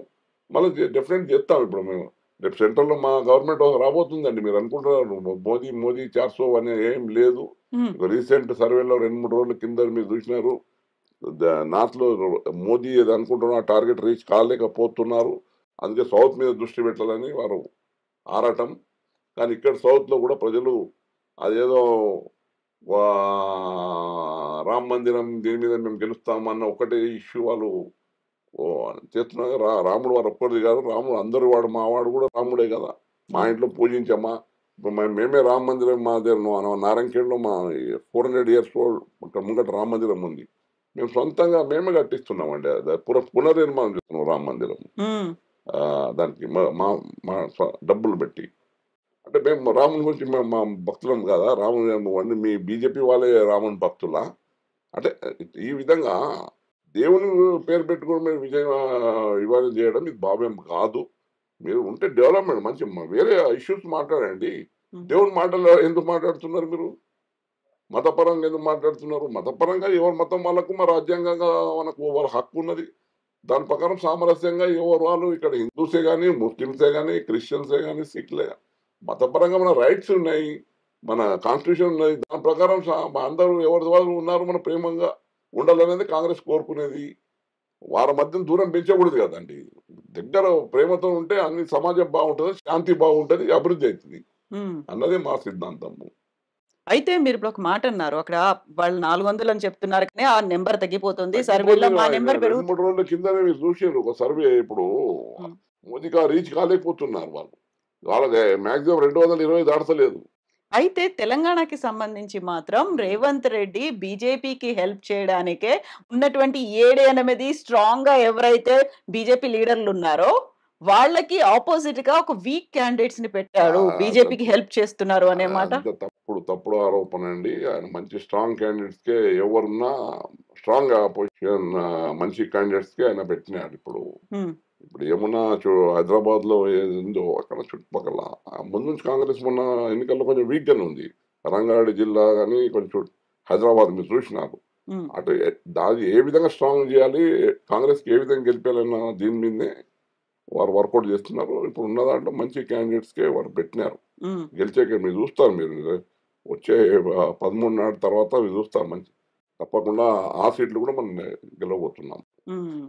మళ్ళీ డెఫినెట్ చేస్తాం. ఇప్పుడు మేము రేపు సెంట్రల్లో మా గవర్నమెంట్ రాబోతుందండి. మీరు అనుకుంటున్నారు మోదీ 400 అనే ఏం లేదు. ఉమ్, రీసెంట్ సర్వేలో 2-3 రోజుల కింద మీరు చూసినారు. నార్త్ లో మోదీ ఏది అనుకుంటున్నా టార్గెట్ రీచ్ కాలేకపోతున్నారు. అందుకే సౌత్ మీద దృష్టి పెట్టాలని వారు ఆరాటం. కానీ ఇక్కడ సౌత్ లో కూడా ప్రజలు అదేదో రామ మందిరం దీని మీద మేము గెలుస్తామన్న ఒకటే ఇష్యూ వాళ్ళు చేస్తున్నారు. రాముడు వారు ఒక్కరిది కాదు. రాముడు అందరు వాడు మా వాడు కూడా రాముడే కదా. మా ఇంట్లో పూజించమ్మా. ఇప్పుడు మేమే రామ మందిరం మా దగ్గర నారాయణఖేడ్లో మా 400 years ఓల్డ్ ముంగట రామ మందిరం ఉంది. మేము సొంతంగా మేమే కట్టిస్తున్నామండి. పునర్నిర్మాణం చేస్తున్నాం రామ మందిరం. ఉమ్, దానికి డబ్బులు పెట్టి. అంటే మేము రాముని గురించి మా భక్తులం కదా. రాముని మీ బీజేపీ వాళ్ళే రాముని భక్తులా? అంటే ఈ విధంగా దేవుని పేరు పెట్టుకుని మీరు విజయం ఇవ్వాలి చేయడం ఇది భావ్యం కాదు. మీరు ఉంటే డెవలప్మెంట్ మంచి వేరే ఇష్యూస్ మాట్లాడండి. దేవుని మాటలు ఎందుకు మాట్లాడుతున్నారు మీరు? మతపరంగా ఎందుకు మాట్లాడుతున్నారు? మతపరంగా ఎవరి మతం వాళ్ళకు మా రాజ్యాంగంగా మనకు వాళ్ళ హక్కు ఉన్నది. దాని ప్రకారం సామరస్యంగా ఎవరు వాళ్ళు ఇక్కడ హిందూసే కానీ ముస్లిమ్సే కానీ క్రిస్టియన్సే కానీ సిఖ్లే మతపరంగా మన రైట్స్ ఉన్నాయి. మన కాన్స్టిట్యూషన్ ఉన్నది. దాని ప్రకారం అందరూ ఎవరి వాళ్ళు ఉన్నారు మన ప్రేమంగా ఉండాలనేది కాంగ్రెస్ కోరుకునేది. వారి మధ్యన దూరం పెంచకూడదు కదండి. దగ్గర ప్రేమతో ఉంటే అన్ని సమాజం బాగుంటుంది, శాంతి బాగుంటుంది, అభివృద్ధి అవుతుంది ఉమ్. అన్నదే మా సిద్ధాంతము. అయితే మీరు ఇప్పుడు ఒక మాట అన్నారు. అక్కడ వాళ్ళు 400 అని చెప్తున్నారు కానీ ఆ నంబర్ తగ్గిపోతుంది. తగ్గిపోతుంది. సర్వేలో మా నంబర్ 2, 3 రోజుల కిందనే మీరు చూసిర్రు ఒక సర్వే. ఇప్పుడు హ్మ్. మోదీకి రీచ్ కాలేకపోతున్నారు వాళ్ళు. వాళ్ళది మాక్సిమం 220 దాటతలేదు. అయితే తెలంగాణకి సంబంధించి మాత్రం రేవంత్ రెడ్డి బీజేపీకి హెల్ప్ చేయడానికే ఉన్నటువంటి 7, 8 స్ట్రాంగ్‌గా ఎవరైతే బీజేపీ లీడర్లున్నారో వాళ్ళకి అపోజిట్‌గా ఒక వీక్ క్యాండిడేట్స్‌ని పెట్టాడు. బీజేపీకి అదంతా హెల్ప్ చేస్తున్నారు అనే మాట. అదంతా తప్పుడు ఆరోపణ అండి. ఆయన మంచి స్ట్రాంగ్ క్యాండిడేట్స్‌కే ఎవరున్నా స్ట్రాంగ్ పొజిషన్ మంచి క్యాండిడేట్స్‌కే ఆయన పెట్టినాడు ఇప్పుడు. హ్మ్. ఇప్పుడు ఏమున్నా హైదరాబాద్‌లో ఏదుందో అక్కడ చుట్టుపక్కల ముందు నుంచి కాంగ్రెస్ మొన్న ఎన్నికల్లో కొంచెం వీక్‌గానే ఉంది. రంగారెడ్డి జిల్లా గాని కొంచెం హైదరాబాద్ మీరు చూసినారు. హ్మ్. అటు దాన్ని ఏ విధంగా స్ట్రాంగ్ చేయాలి, కాంగ్రెస్‌కి ఏ విధంగా గెలిపించాలన్న దీని మీదనే వారు వర్కౌట్ చేస్తున్నారు. ఇప్పుడు ఉన్న దాంట్లో మంచి క్యాండిడేట్స్‌కే వారు పెట్టినారు. హ్మ్. గెలిచాక మీరు చూస్తారు మీరు. వచ్చే 13 నాటి తర్వాత మీరు చూస్తారు మంచి తప్పకుండా ఆ సీట్లు కూడా మనం గెలవబోతున్నాం. హ్మ్.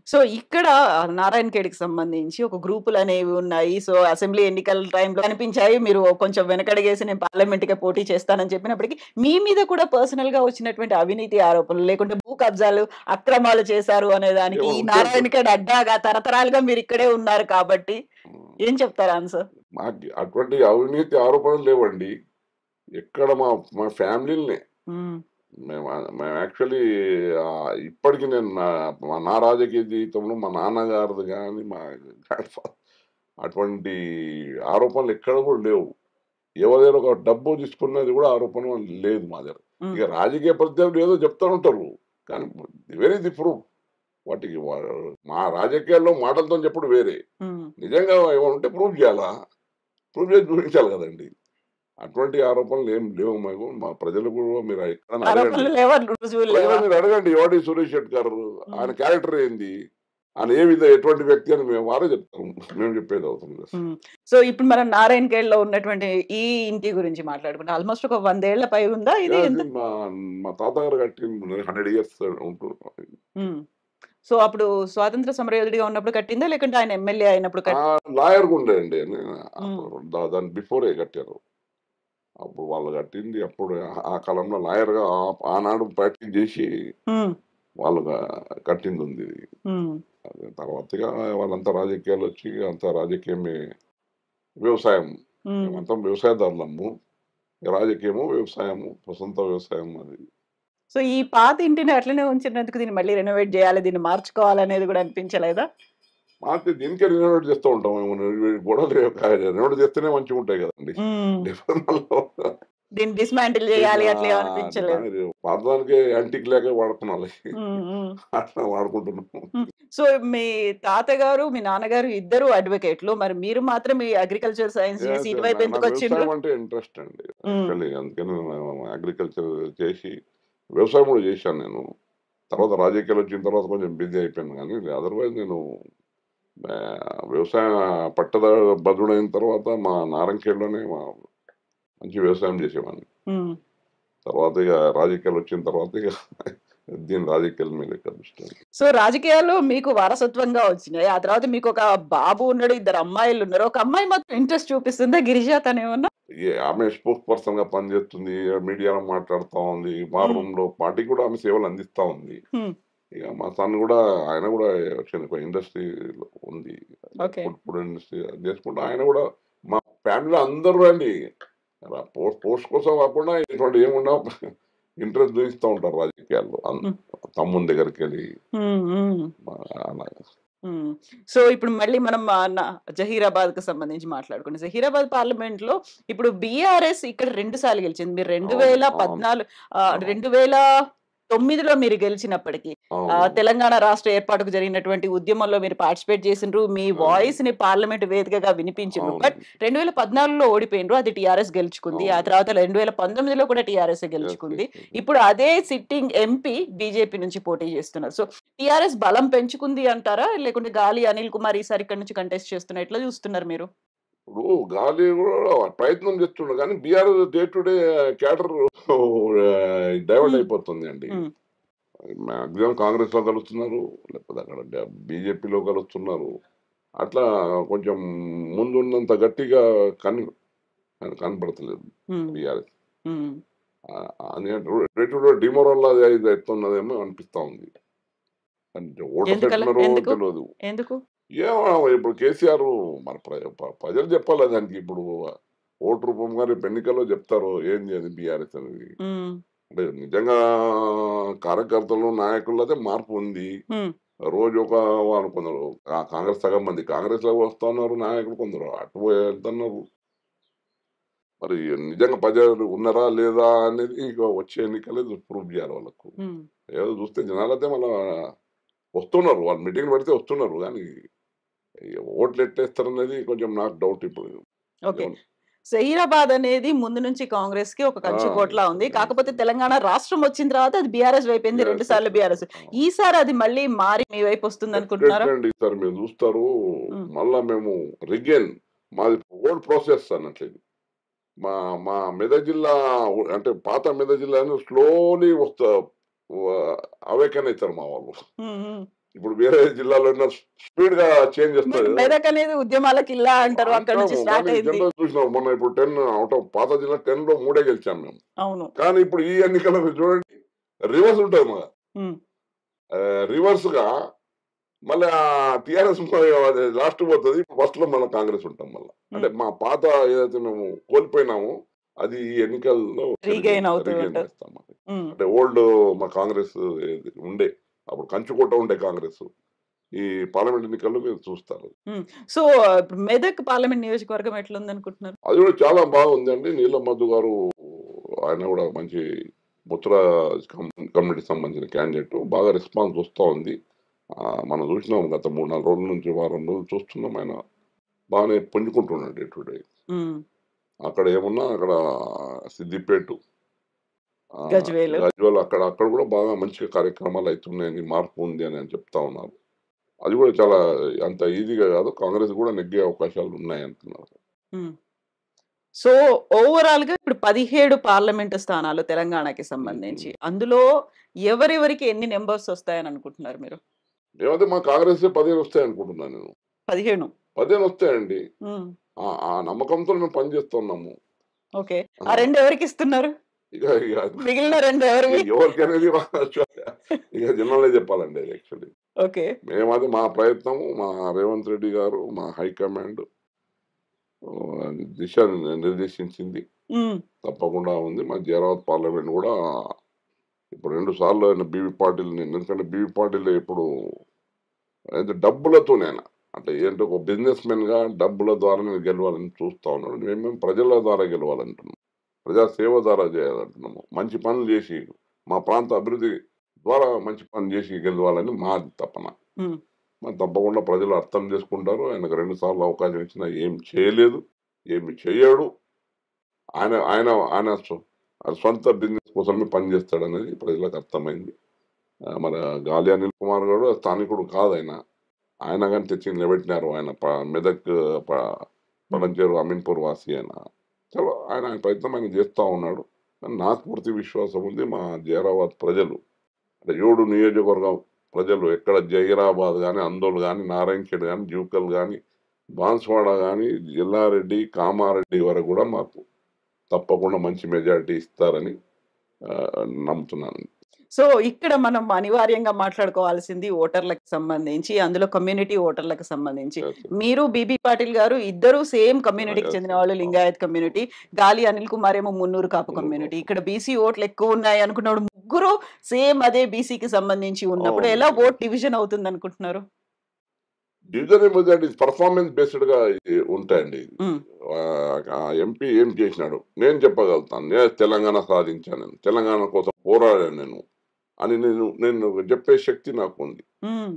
సో, ఇక్కడ నారాయణఖేడ్‌కి సంబంధించి ఒక గ్రూపులనేవి ఉన్నాయి. సో, అసెంబ్లీ ఎన్నికల టైంలో కనిపించాయి. మీరు కొంచెం వెనకడుగేసి నేను పార్లమెంట్‌కే పోటీ చేస్తానని చెప్పినప్పటికి, మీ మీద కూడా పర్సనల్‌గా వచ్చినటువంటి అవినీతి ఆరోపణలు, లేకుంటే భూ కబ్జాలు, అక్రమాలు చేశారు అనే దానికి ఏమో ఈ ఉంటే నారాయణఖేడ్ అడ్డాగా తరతరాలుగా మీరిక్కడే ఉన్నారు కాబట్టి, హ్మ్. ఏం చెప్తారు ఆన్సర్? మాకు అటువంటి అవినీతి ఆరోపణలు లేవండి. ఎక్కడ మా మా ఫ్యామిలీ‌లనే హ్మ్. మేము యాక్చువల్లీ ఇప్పటికి నేను నా రాజకీయ జీవితంలో మా నాన్నగారిది గాని, మా గ్రాండ్ ఫాదర్ అటువంటి ఆరోపణలు ఎక్కడ కూడా లేవు. ఎవరైనా ఒక డబ్బు తీసుకున్నది కూడా ఆరోపణ లేదు మా దగ్గర. హ్మ్. ఇక రాజకీయ ప్రత్యర్థులు ఏదో చెప్తా ఉంటారు. కానీ వేర్ ఈస్ ది ప్రూఫ్? వాటికి మా రాజకీయాల్లో మాటలతోని చెప్పుడు వేరే. హ్మ్. నిజంగా ఏమైనా ఉంటే ప్రూవ్ చేయాలా? ప్రూవ్ చేసి చూపించాలి కదండీ! అటువంటి ఆరోపణలు ఏం లేవు మాకు. మా ప్రజలు కూడా మీరు ఎక్కడైనా అడగండి. ఆరోపణలు లేవా? రుజువులు లేవా? ప్రజలను మీరు అడగండి. ఎవడి సురేష్ శెట్టి గారు? ఆయన హ్మ్. క్యారెక్టర్ ఏంది? ఆయన ఏ ఎటువంటి వ్యక్తి అని వారే చెప్తారు. మేము చెప్పేది అవసరం లేదు. హ్మ్. సో, ఇప్పుడు మనం నారాయణఖేడ్‌లో ఉన్నటువంటి ఈ ఇంటి గురించి మాట్లాడుకుంటే ఆల్‌మోస్ట్ ఒక 100 ఏళ్ల పై ఉందా ఇది? యాహ్! ఎంత? ఇది మా తాతగారు కట్టింది 100 ఇయర్స్ ఉంటూ హ్మ్. సో, అప్పుడు స్వాతంత్ర సమరయోధుడిగా ఉన్నప్పుడు కట్టిందా? లేకుంటే ఆయన ఎమ్మెల్యే అయినప్పుడు లాయర్‌గా ఉండేయండి. హ్మ్. అప్పుడు దాని బిఫోరే కట్టారు. అప్పుడు వాళ్ళు కట్టింది అప్పుడు ఆ కాలంలో లాయర్‌గా ఆనాడు ప్రాక్టీస్ చేసి హ్మ్. వాళ్ళు కట్టిందుంది. హ్మ్. తర్వాత ఇగ వాళ్ళంతా రాజకీయాలొచ్చి అంతా రాజకీయమే వ్యవసాయం. హ్మ్. మేమంతా వ్యవసాయదారులము. రాజకీయము, వ్యవసాయము, సొంత వ్యవసాయం అది. సో, ఈ పాత ఇంటిని అట్లనే ఉంచినందుకు దీన్ని మళ్ళీ రెనోవేట్ జేయాలి, దీన్ని మార్చుకోవాలనేది గూడా అనిపించలేదా? మాకు దీనికే రెనోవేట్ చేస్తూ ఉంటాం. గోడలు రెనోవేట్ చేస్తేనే మంచిగుంటాయి గదండీ! హ్మ్. డిఫరెంట్‌లో దీన్ని డిస్మాంటిల్ దీన్ని జేయాలి అట్లా ఏం అనిపించలేదు. దాని పాతదానికే యాంటిక్ లాగే వాడుతున్నాలి. హ్మ్. హ్మ్. అట్లా వాడుకుంటున్నాం. హ్మ్. సో, మీ తాతగారు, మీ నాన్నగారు ఇద్దరు అడ్వకేట్‌లు. మరి మీరు మాత్రం ఈ అగ్రికల్చర్ సైన్స్ యెస్. జేసి యెస్. ఇటువైపు నాకు ఎందుకొచ్చిండ్రు? వ్యవసాయం అంటే ఇంట్రెస్ట్ అండి. హ్మ్. యాక్చువల్లీ అందుకని నేను అగ్రికల్చర్ చేసి వ్యవసాయం గూడా చేశాను నేను. తర్వాత రాజకీయాలొచ్చిన తర్వాత కొంచెం బిజీ అయిపోయాను గానీ, అదర్‌వైజ్ నేను వ్యవసాయ బదుడైన తర్వాత మా నారంకేడ్‌లోనే మంచి వ్యవసాయం చేసేవాడిని. హ్మ్. తర్వాత ఇగ రాజకీయాలొచ్చిన తర్వాత ఇగ దీని రాజకీయాల మీద ఎక్కువ దృష్టి. సో, రాజకీయాలు మీకు వారసత్వంగా వచ్చినాయి. ఆ తర్వాత మీకొక బాబు ఉన్నాడు, ఇద్దరు అమ్మాయిలున్నారు. ఒక అమ్మాయి మాత్రం ఇంట్రెస్ట్ చూపిస్తుందా గిరిజ తనేమన్నా? ఆమె స్పోక్స్ పర్సన్‌గా పనిచేస్తుంది. మీడియాలో మాట్లాడుతా ఉంది. వార్ హ్మ్. రూమ్‌లో పార్టీకి కూడా ఆమె సేవలు అందిస్తా ఉంది. హ్మ్. ఇక మా సన్ గూడా ఆయన గూడా ఒక ఇండస్ట్రీలో ఉంది. ఓకే. ఫుడ్ ఇండస్ట్రీ అది చేసుకుంటూ ఆయన గూడా మా ఫ్యామిలీలో అందరూ అండి. పోస్ట్ కోసం కాకుండా ఇటువంటి ఏమున్నా ఇంట్రెస్ట్ చూయిస్తా ఉంటారు రాజకీయాల్లో. హ్మ్. తమ్ముని దగ్గరికెళ్ళి హ్మ్. హ్మ్. అలాగా. హ్మ్. సో, ఇప్పుడు మళ్ళీ మనం జహీరాబాద్‌కి సంబంధించి మాట్లాడుకుందాం. జహీరాబాద్ పార్లమెంట్‌లో ఇప్పుడు బీఆర్ఎస్ ఇక్కడ 2 సార్లు గెలిచింది. మీరు అవును. అవును. 2014 అవును. 2009లో మీరు గెలిచినప్పటికి అవునవును. తెలంగాణ రాష్ట్ర ఏర్పాటుకు జరిగినటువంటి ఉద్యమంలో మీరు పార్టిసిపేట్ చేసిండ్రు. మీ అవునండి. వాయిస్‌ని పార్లమెంట్ వేదికగా వినిపించిండ్రు. బట్ అవునండి. 2014లో ఓడిపోయిండ్రు. అది టీఆర్ఎస్ గెలుచుకుంది. ఆ అవును. తర్వాత 2019లో కూడా టీఆర్ఎస్సే యెస్. గెలుచుకుంది. యెస్. యెస్. ఇప్పుడు అదే సిట్టింగ్ ఎంపీ బీజేపీ నుంచి పోటీ చేస్తున్నారు. సో, టీఆర్ఎస్ బలం పెంచుకుంది అంటారా? లేకుంటే గాలి అనిల్ కుమార్ ఈసారి ఇక్కడి నుంచి కంటెస్ట్ చేస్తున్నారు. ఎట్లా చూస్తున్నారు మీరు? ఇప్పుడు గాలి గూడా ప్రయత్నం చేస్తుండు గానీ, BRS day to day cadre divert హ్మ్. అయిపోతుంది అండి. హ్మ్. మాక్సిమం కాంగ్రెస్‌లో కలుస్తున్నారు. లేకపోతే అక్కడ బీజేపీలో కలుస్తున్నారు. అట్లా కొంచెం ముందున్నంత గట్టిగా కనపడతలేదు హ్మ్. బీఆర్ఎస్. హ్మ్. డిమోరల్ ఇది అవుతున్నదేమో అనిపిస్తా ఉంది. అంటే ఓటు ఎందుకలా? పెట్టినారో ఎందుకు? తెలియదు. ఎందుకు? ఏమో ఇప్పుడు కేసీఆర్ మన ప్రజలు చెప్పాలి దానికి. ఇప్పుడు ఓటు రూపంగా రేపు ఎన్నికల్లో చెప్తారు ఏంది అది బీఆర్ఎస్ అనేది. హ్మ్. అంటే నిజంగా కార్యకర్తలు నాయకుల్లో అయితే మార్పు ఉంది. హ్మ్. రోజు ఒక వాళ్ళు కొందరు కాంగ్రెస్ సగం మంది కాంగ్రెస్ లో వస్తున్నారు నాయకులు, కొందరు అటు వెళ్తున్నారు. మరి నిజంగా ప్రజలు ఉన్నారా లేదా అనేది ఇక వచ్చే ఎన్నికలే ప్రూవ్ చేయాలి వాళ్ళకు. హ్మ్. ఏదో చూస్తే జనాలైతే మళ్ళా వస్తున్నారు, వాళ్ళు మీటింగ్ పెడితే వస్తున్నారు కానీ ఓట్లు ఎట్టేస్తారనేది కొంచెం నాకు డౌట్ ఇప్పుడు. ఓకే. ఏమన్నా జహీరాబాద్ అనేది ముందు నుంచి కాంగ్రెస్‌కి ఒక ఆ, కంచుకోటలా ఉంది. కాకపోతే తెలుసు. తెలంగాణ రాష్ట్రం వచ్చిన తర్వాత అది బీఆర్ఎస్ వైపయింది. 2 సార్లు బీఆర్ఎస్. ఈసారి అది మళ్ళీ మారి మీ వైపు వస్తుందనుకుంటున్నారా? డెఫినెట్లీ అండి. ఈసారి మీరు చూస్తారు. హ్మ్. మళ్ళా మేము రిగైన్ మాది ఓల్డ్ ప్రాసెస్ అన్నట్లు ఇది. మా మా మెదక్ జిల్లా అంటే పాత మెదక్ జిల్లా స్లోలీ అవేకన్ అవుతారు మా వాళ్ళు. హ్మ్. హ్మ్. ఇప్పుడు వేరే జిల్లాలో స్పీడ్ గా చేంజ్ మీకు చేస్తుంది కదా. మెదక్ అనేది ఉద్యమాల కిల్లా అంటారు. అక్కడి నుంచి అంటాము స్టార్ట్ కానీ అయింది. జనరల్ చూసినాం మొన్న. ఇప్పుడు 10 అవుట్ ఆఫ్ పాత జిల్లా 10 లో 3 గెలిచాం మేము. అవును. కానీ ఇప్పుడు ఈ ఎన్నికల్లో మీరు చూడండి రివర్స్ ఉంటుంది మా హ్మ్. రివర్స్ గా మళ్ళీ టిఆర్ఎస్ లాస్ట్ పోతుంది. ఫస్ట్ లో మళ్ళీ కాంగ్రెస్ ఉంటాం మళ్ళీ. హ్మ్. అంటే మా పాత ఏదైతే మేము కోల్పోయినామో అది ఈ ఎన్నికల్లో రీగెయిన్ అవుతూ రీగెయిన్ ఉంటది. చేస్తాం మరి. హ్మ్. అంటే ఓల్డ్ మా కాంగ్రెస్ ఏది ఉండే అప్పుడు కంచుకోట ఉండే కాంగ్రెస్ ఈ పార్లమెంట్ ఎన్నికల్లో మీరు చూస్తారు. హ్మ్. సో, ఇప్పుడు మెదక్ పార్లమెంట్ నియోజకవర్గం ఎట్లుందనుకుంటున్నారు? అది కూడా చాలా బాగుందండి. నీలం మధు గారు ఆయన కూడా మంచి ముత్రా కమ్యూనిటీకి సంబంధించిన క్యాండిడేట్. బాగా రెస్పాన్స్ వస్తూ ఉంది. మనం చూసినాం గత 3-4 రోజుల నుంచి, వారం రోజులు చూస్తున్నాం. ఆయన బాగానే పుంజుకుంటున్నాడు డే టు డే. హ్మ్. అక్కడ ఏమున్నా అక్కడ సిద్దిపేట, గజ్వేలు. గజ్వేల్ అక్కడ అక్కడ కూడా బాగా మంచిగా కార్యక్రమాలు అవుతున్నాయని, మార్పు ఉంది అని చెప్తా ఉన్నారు. అది కూడా చాలా అంత ఈజీగా కాదు. కాంగ్రెస్ కూడా నెగ్గే అవకాశాలు ఉన్నాయి అంటున్నారు. హ్మ్. సో, ఓవరాల్‌గా ఇప్పుడు 17 పార్లమెంటు స్థానాలు తెలంగాణకి సంబంధించి. ఉమ్. అందులో ఎవరెవరికి ఎన్ని నంబర్స్ వస్తాయని అనుకుంటున్నారు మీరు? ఏమైతే మా కాంగ్రెస్ 15 వస్తాయి అనుకుంటున్నాను నేను. 15. 15 వస్తాయండి. హ్మ్. ఆ నమ్మకంతో మేము పనిచేస్తున్నాము. ఓకే. ఆ, ఆ 2 ఎవరికిస్తున్నారు? ఇక ఇక మిగిలిన 2 ఇక ఎవరివి? ఎవరికనేది ఇక జనాలే చెప్పాలండి అది యాక్చువల్లీ. ఓకే. మేమది మా ప్రయత్నము, మా రేవంత్ రెడ్డి గారు, మా హైకమాండ్ దిశ నిర్దేశించింది. హ్మ్. తప్పకుండా ఉంది. మా జైరాబాద్ పార్లమెంట్ కూడా ఇప్పుడు 2 సార్లు ఆయన బీవీ పాటిల్ని, ఎందుకంటే బీవీ పాటిల్ ఇప్పుడు అయితే డబ్బులతోనే ఆయన, అంటే ఏంటో ఒక బిజినెస్ మెన్ గా డబ్బుల ద్వారా నేను గెలవాలని చూస్తా ఉన్నాడు. మేము ప్రజల ద్వారా గెలవాలంటున్నాం. ప్రజా సేవ ద్వారా చేయాలంటున్నాము. మంచి పనులు చేసి మా ప్రాంత అభివృద్ధి ద్వారా మంచి పనులు చేసి గెలవాలని మాది తపన. హ్మ్. మరి తప్పకుండా ప్రజలు అర్థం చేసుకుంటారు. ఆయనకు 2 సార్లు అవకాశం ఇచ్చినా ఏం చేయలేదు, ఏమి చేయడు. ఆయన ఆయన ఆయన సొంత బిజినెస్ కోసమే పనిచేస్తాడనేది ప్రజలకు అర్థమైంది. మన గాలి అనిల్ కుమార్ గారు స్థానికుడు కాదు ఆయన. ఆయన గాని తెచ్చి నిలబెట్టినారు. ఆయన మెదక్ ప హ్మ్. పడంచేరు అమీన్పూర్ వాసి ఆయన. చలో ఆయన ఆయన ప్రయత్నం ఆయన చేస్తా ఉన్నాడు. కానీ నాకు పూర్తి విశ్వాసం ఉంది. మా జైరాబాద్ ప్రజలు అంటే 7 నియోజకవర్గం ప్రజలు ఎక్కడ జహీరాబాద్ గాని, అందోల్ గాని, నారాయణఖేడ్ గాని, జూకల్ గాని, బాన్స్వాడ గాని, ఎల్లారెడ్డి, కామారెడ్డి వరకు కూడా మాకు తప్పకుండా మంచి మెజారిటీ ఇస్తారని నమ్ముతున్నాను. సో, ఇక్కడ మనం అనివార్యంగా మాట్లాడుకోవాల్సింది ఓటర్లకు సంబంధించి, అందులో కమ్యూనిటీ ఓటర్లకు సంబంధించి. యెస్. మీరు బీబీ పాటిల్ గారు ఇద్దరూ సేమ్ కమ్యూనిటీకి యెస్. చెందిన యెస్. వాళ్ళు. అవును. లింగాయత్ కమ్యూనిటీ. గాలి అనిల్ కుమార్ ఏమో మున్నూరు కాపు మున్నూరు కమ్యూనిటీ. కాపు. ఇక్కడ బీసీ ఓట్లు ఎక్కువున్నాయి అనుకున్నప్పుడు ముగ్గురు సేమ్ అదే బీసీకి సంబంధించి ఉన్నప్పుడు ఎలా అవునండి. ఓట్ డివిజన్ అవుతుందనుకుంటున్నారు? డివిజన్ మెజారిటీ పర్ఫార్మెన్స్ బేస్డ్ గా ఉంటాయండి. హ్మ్. ఎంపీ ఏం చేసినాడు నేను చెప్పగలుగుతాను. నేను తెలంగాణ సాధించాను, తెలంగాణ కోసం పోరాడాను నేను అని నేను నేను చెప్పే శక్తి నాకు ఉంది. హ్మ్.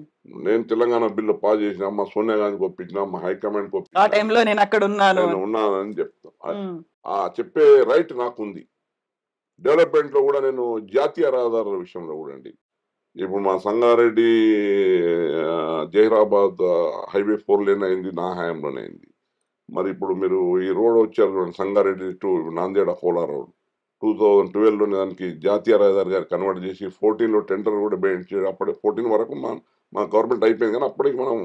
నేను తెలంగాణ బిల్లు పాస్ చేసిన, మా సోనియా గాంధీకి ఒప్పించిన, మా హైకమాండ్కి ఆ ఒప్పించిన, టైంలో నేనక్కడున్నాను నేను అని. ఉన్నానని చెప్తాను. హ్మ్. ఆ చెప్పే రైట్ నాకుంది. డెవలప్మెంట్ లో కూడా నేను జాతీయ రహదారుల విషయంలో కూడా అండి. ఇప్పుడు మా సంగారెడ్డి జహీరాబాద్ హైవే 4 లేన్ అయింది నా హయాంలోనే అయింది. మరి ఇప్పుడు మీరు ఈ రోడ్ వచ్చారు చూడండి, సంగారెడ్డి టు నాందేడ్ అకోలా రోడ్ 2012 దానికి జాతీయ రహదారి గారు కన్వర్ట్ చేసి 14లో టెండర్ కూడా వేయించారు. అప్పుడే 14 వరకు మా మా గవర్నమెంట్ అయిపోయింది కానీ అప్పటికి మనం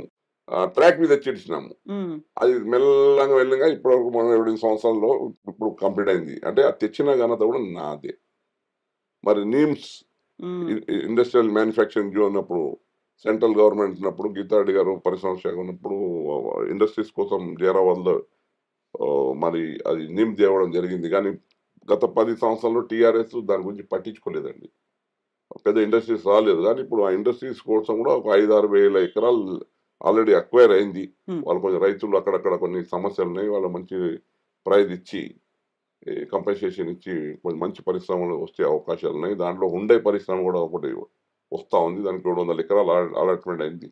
ట్రాక్ మీద తెచ్చినాము. హ్మ్. అది మెల్లగా మెల్లగా ఇప్పటివరకు మనం 7 సంవత్సరాల్లో ఇప్పుడు కంప్లీట్ అయింది. అంటే అది తెచ్చిన ఘనత కూడా నాదే. మరి నీమ్స్ ఇండస్ట్రియల్ మ్యానుఫ్యాక్చరింగ్ జోన్ అప్పుడు సెంట్రల్ గవర్నమెంట్ ఉన్నప్పుడు గీతారెడ్డి గారు పరిశ్రమ శాఖ ఉన్నప్పుడు ఇండస్ట్రీస్ కోసం జైరాబాద్లో మరి అది నీమ్ తేవడం జరిగింది. కానీ గత 10 సంవత్సరాల్లో టీఆర్ఎస్ దాని గురించి పట్టించుకోలేదండి. పెద్ద ఇండస్ట్రీస్ రాలేదు. కానీ ఇప్పుడు ఆ ఇండస్ట్రీస్ కోసం కూడా ఒక 5-6 వేల ఎకరాలు ఆల్రెడీ అక్వైర్ అయింది. వాళ్ళు కొంచెం రైతులు అక్కడక్కడ కొన్ని సమస్యలు ఉన్నాయి. వాళ్ళు మంచి ప్రైజ్ ఇచ్చి కంపెన్సేషన్ ఇచ్చి కొంచెం మంచి పరిశ్రమలు వచ్చే అవకాశాలు ఉన్నాయి. దాంట్లో హుండై పరిశ్రమ కూడా ఒకటి వస్తూ ఉంది. దానికి 200 ఎకరాలు అలాట్మెంట్ అయింది.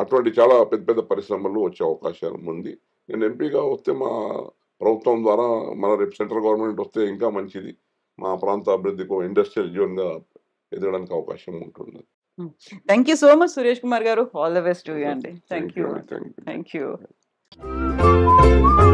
అటువంటి చాలా పెద్ద పెద్ద పరిశ్రమలు వచ్చే అవకాశాలు ఉంది. నేను ఎంపీగా వస్తే మా ప్రభుత్వం ద్వారా మన రేపు సెంట్రల్ గవర్నమెంట్ వస్తే ఇంకా మంచిది. మా ప్రాంత అభివృద్ధికి ఇండస్ట్రియల్ జోన్గా ఎదగడానికి అవకాశం ఉంటుంది. Thank you so much Suresh Kumar garu. All the best to you అండి. Thank you. Thank you. Thank you.